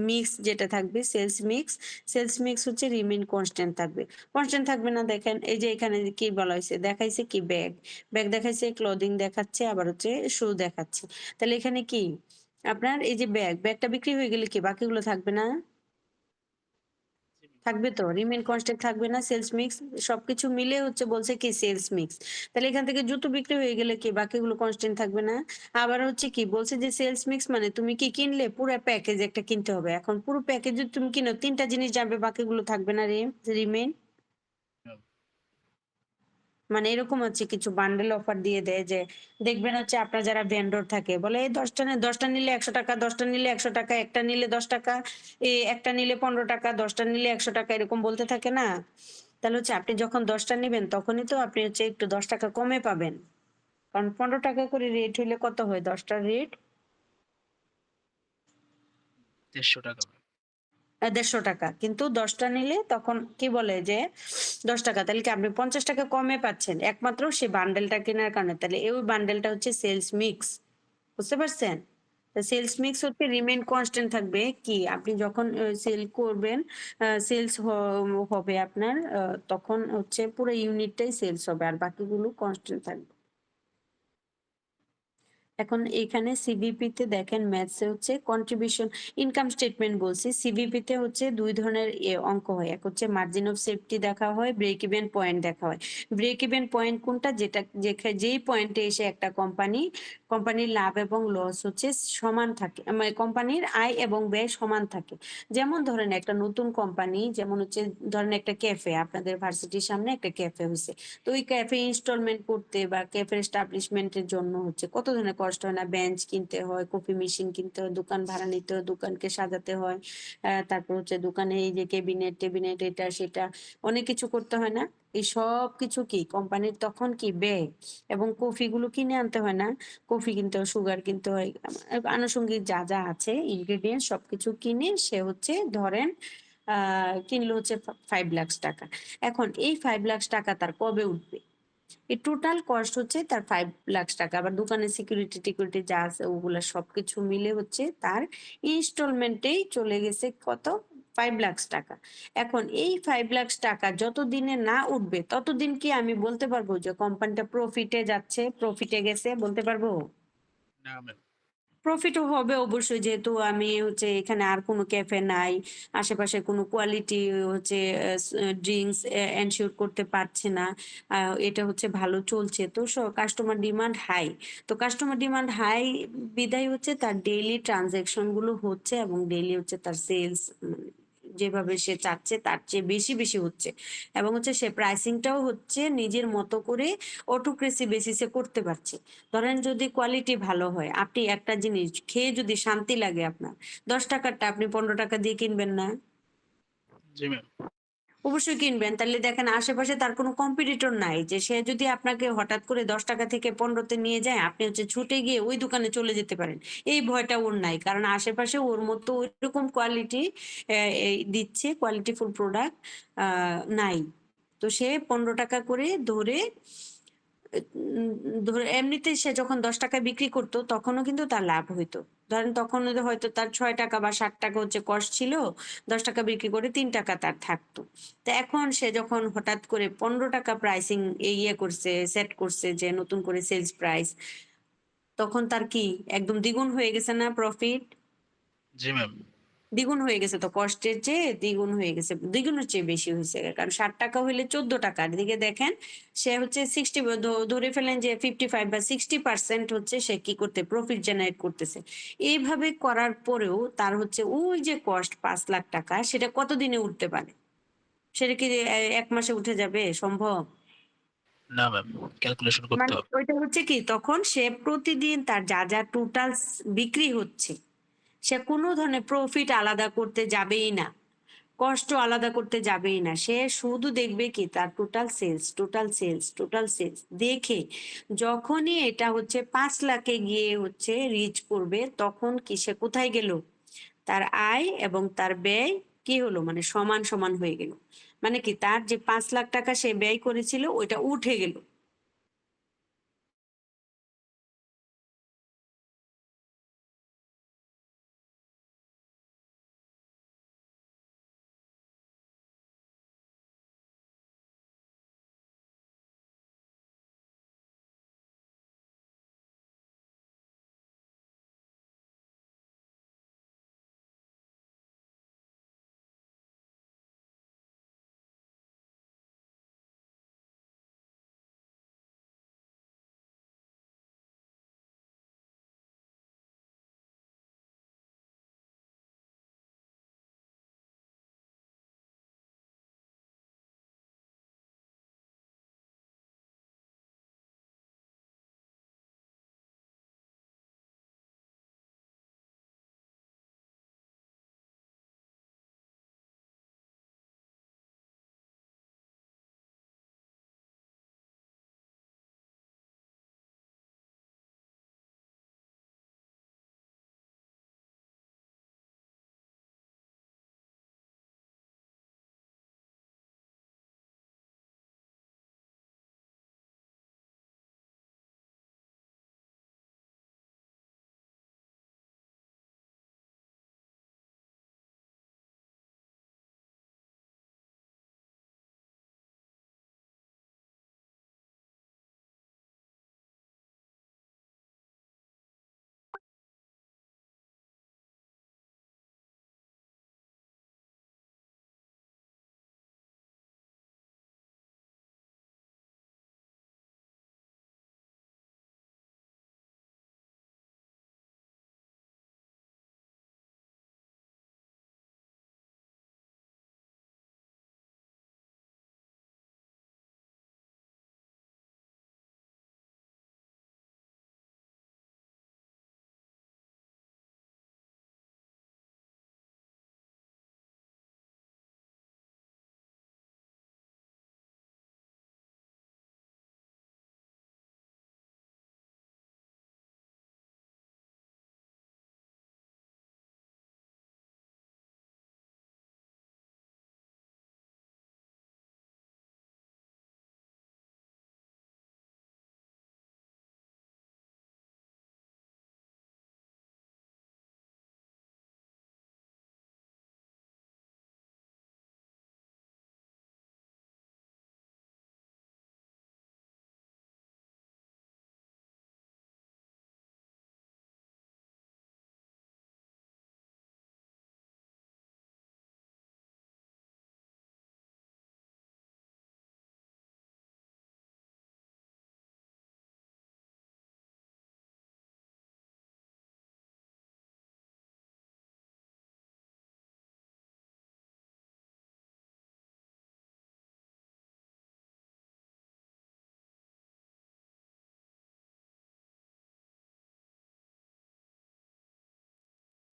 মিক্স যেটা থাকবে সেলস মিক্স হচ্ছে রিমেইন কনস্ট্যান্ট থাকবে না। দেখেন এই যে এখানে কি বলা হয়েছে, দেখাইছে কি ব্যাগ দেখাইছে, ক্লোদিং দেখাচ্ছে, আবার হচ্ছে শু দেখাচ্ছে। তাহলে এখানে কি আপনার এই যে ব্যাগটা বিক্রি হয়ে গেলে কি বাকিগুলো থাকবে না? থাকবে তো, রিমেইন কনস্ট্যান্ট থাকবে না? সেলস মিক্স সবকিছু মিলে হচ্ছে বলছে কি সেলস মিক্স। তাহলে এখান থেকে জুতো বিক্রি হয়ে গেলে কি বাকিগুলো কনস্ট্যান্ট থাকবে না? আবার হচ্ছে কি বলছে যে সেলস মিক্স মানে তুমি কি কিনলে পুরো প্যাকেজ একটা কিনতে হবে। এখন পুরো প্যাকেজ যদি তুমি কিনো তিনটা জিনিস যাবে, বাকিগুলো থাকবে না রিমেইন। মানে এরকম হচ্ছে কিছু বান্ডেল অফার দিয়ে দেয় যে দেখবেন হচ্ছে আপনার যারা ভেন্ডর থাকে বলে এই 10টা নিলে 100 টাকা, 10টা নিলে 100 টাকা, একটা নিলে 10 টাকা, একটা নিলে 15 টাকা, 10টা নিলে 100 টাকা, এরকম বলতে থাকে না? তাহলে হচ্ছে আপনি যখন 10টা নেবেন তখনই তো আপনি হচ্ছে একটু 10 টাকা কমে পাবেন, কারণ 15 টাকা করে রেট হইলে কত হয় 10টার রেট? 150 টাকা। 150 টাকা, কিন্তু 10টা নিলে তখন কি বলে যে 10 টাকা, তাহলে কি আপনি 50 টাকা কমে পাচ্ছেন একমাত্র সেই বান্ডেলটা কেনার কারণে। তাহলে এই বান্ডেলটা হচ্ছে সেলস মিক্স, বুঝতে পারছেন? সেলস মিক্স হচ্ছে রিমেইন কনস্ট্যান্ট থাকবে কি আপনি যখন সেল করবেন, সেলস হবে আপনার, তখন হচ্ছে পুরো ইউনিটটাই সেলস হবে আর বাকিগুলো কনস্ট্যান্ট থাকবে। এখন এখানে সিভিপি তে দেখেন ম্যাথসে হচ্ছে কন্ট্রিবিউশন ইনকাম স্টেটমেন্ট বলছি। সিভিপি তে হচ্ছে দুই ধরনের অঙ্ক হয়, এক হচ্ছে মার্জিন অফ সেফটি দেখা হয়, ব্রেক ইভেন পয়েন্ট দেখা হয়। ব্রেক ইভেন পয়েন্ট কোনটা? যেই পয়েন্টে এসে একটা কোম্পানির লাভ এবং লস হচ্ছে সমান থাকে, মানে কোম্পানির আয় এবং ব্যয় সমান থাকে। যেমন ধরেন একটা নতুন কোম্পানি, যেমন হচ্ছে ধরেন একটা ক্যাফে, আপনাদের ভার্সিটির সামনে একটা ক্যাফে হয়েছে, তো ওই ক্যাফে ইনস্টলমেন্ট করতে বা ক্যাফে এস্টাবলিশমেন্টের জন্য হচ্ছে কত ধরনের কষ্ট হয় না? বেঞ্চ কিনতে হয়, কফি মেশিন কিনতে হয়, দোকান ভাড়া নিতে হয়, দোকানকে সাজাতে হয়, তারপর হচ্ছে দোকানে এই যে টেবিনেট এটা সেটা অনেক কিছু করতে হয় না? এই সব কিছু কি কোম্পানির তখন কি ব্যয়। এবং কফি গুলো কিনে আনতে হয় না? কফি কিনতে হয়, সুগার কিনতে হয়, আনুষঙ্গিক যা যা আছে ইনগ্রেডিয়েন্ট সবকিছু কিনে সে হচ্ছে ধরেন কিনলো হচ্ছে 5 লাখ টাকা। এখন এই 5 লাখ টাকা তার কবে উঠবে? এই টোটাল কস্ট হচ্ছে তার 5 লাখ টাকা। আবার দোকানের সিকিউরিটি যা আছে ওগুলা সবকিছু মিলে হচ্ছে তার ইনস্টলমেন্টেই চলে গেছে কত? 5 লাখ টাকা। এখন এই 5 লাখ টাকা যতদিনে না উঠবে ততদিন কি আমি বলতে পারবো যে কোম্পানিটা প্রফিটে যাচ্ছে, প্রফিটে গেছে বলতে পারবো? না ম্যাম। প্রফিটও হবে অবশ্যই, যেহেতু আমি হচ্ছে এখানে আর কোনো ক্যাফে নাই, আশেপাশে কোনো কোয়ালিটি হচ্ছে ড্রিঙ্কস এনশিওর করতে পারছে না, এটা হচ্ছে ভালো চলছে, তো কাস্টমার ডিমান্ড হাই। তো কাস্টমার ডিমান্ড হাই বিধায় হচ্ছে তার ডেইলি ট্রানজাকশন গুলো হচ্ছে এবং ডেইলি হচ্ছে তার সেলস যেভাবে সে চাচ্ছে তার চেয়ে বেশি হচ্ছে, এবং হচ্ছে সে প্রাইসিংটাও হচ্ছে নিজের মতো করে অটোক্রেসি বেসিসে করতে পারছে। ধরেন যদি কোয়ালিটি ভালো হয়, আপনি একটা জিনিস খেয়ে যদি শান্তি লাগে আপনার, 10 টাকারটা আপনি 15 টাকা দিয়ে কিনবেন না? জি ম্যাম। অবশ্যই কিনবেন। তাহলে দেখেন আশেপাশে তার কোনো কম্পিটিটর নাই যে সে যদি আপনাকে হঠাৎ করে 10 টাকা থেকে 15 তে নিয়ে যায়, আপনি হচ্ছে ছুটে গিয়ে ওই দোকানে চলে যেতে পারেন। এই ভয়টা ওর নাই। কারণ আশেপাশে ওর মতো ওইরকম কোয়ালিটি দিচ্ছে, কোয়ালিটিফুল প্রোডাক্ট নাই। তো সে 15 টাকা করে ধরে এমনিতে সে যখন 10 টাকায় বিক্রি করতো তখনও কিন্তু তার লাভ হইতো। ধরেন তখন হয়তো তার 6 টাকা বা 60 টাকা হচ্ছে কস্ট ছিল, 10 টাকা বিক্রি করে 3 টাকা তার থাকতো। তো এখন সে যখন হঠাৎ করে 15 টাকা প্রাইসিং করছে, সেট করছে যে নতুন করে সেলস প্রাইস, তখন তার কি একদম দ্বিগুণ হয়ে গেছে না প্রফিট? জি ম্যাম। দ্বিগুণ হয়ে গেছে, তো কষ্টের চেয়ে দ্বিগুণ হয়ে গেছে, দ্বিগুণের চেয়ে বেশি হয়েছে, কারণ 60 টাকা হইলে 14 টাকা। এদিকে দেখেন সে হচ্ছে 60 ধরে ফেলেন যে 55 বা 60% হচ্ছে সে কি করতে প্রফিট জেনারেট করতেছে। এইভাবে করার পরেও তার হচ্ছে ওই যে কস্ট 5 লাখ টাকা সেটা কতদিনে উঠতে পারে? সেটা কি 1 মাসে উঠে যাবে সম্ভব? না ম্যাম, ক্যালকুলেশন করতে মানে হবে। ওইটা হচ্ছে কি, তখন সে প্রতিদিন তার যা যা টোটাল বিক্রি হচ্ছে, সে কোনো ধরনের প্রফিট আলাদা করতে যাবেই না, কষ্ট আলাদা করতে যাবেই না। সে শুধু দেখবে কি তার total sales, total sales, total sales দেখে যখনই এটা হচ্ছে 5 লাখে গিয়ে হচ্ছে রিচ করবে, তখন কি সে কোথায় গেল, তার আয় এবং তার ব্যয় কি হলো, মানে সমান সমান হয়ে গেল। মানে কি তার যে 5 লাখ টাকা সে ব্যয় করেছিল ওইটা উঠে গেল।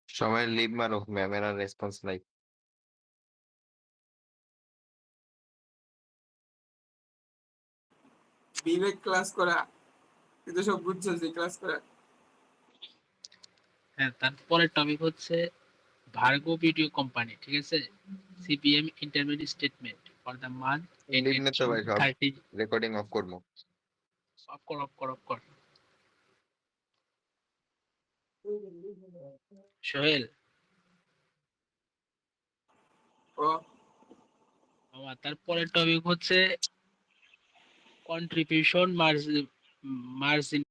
সবাই লিভ মারো, ম্যামের আর রেসপন্স নাই। বিবেক ক্লাস করা, কিন্তু সব বুঝছো যে ক্লাস করা। হ্যাঁ, তারপরের টপিক হচ্ছে ভার্গো ভিডিও কোম্পানি, ঠিক আছে, CPM intermediate statement for the month leave নিতে ভাই, সব 30। রেকর্ডিং অফ করবো। অফ কর, অফ কর, অফ কর। সোহেল, ও আমার তারপরের টপিক হচ্ছে কন্ট্রিবিউশন মার্জিন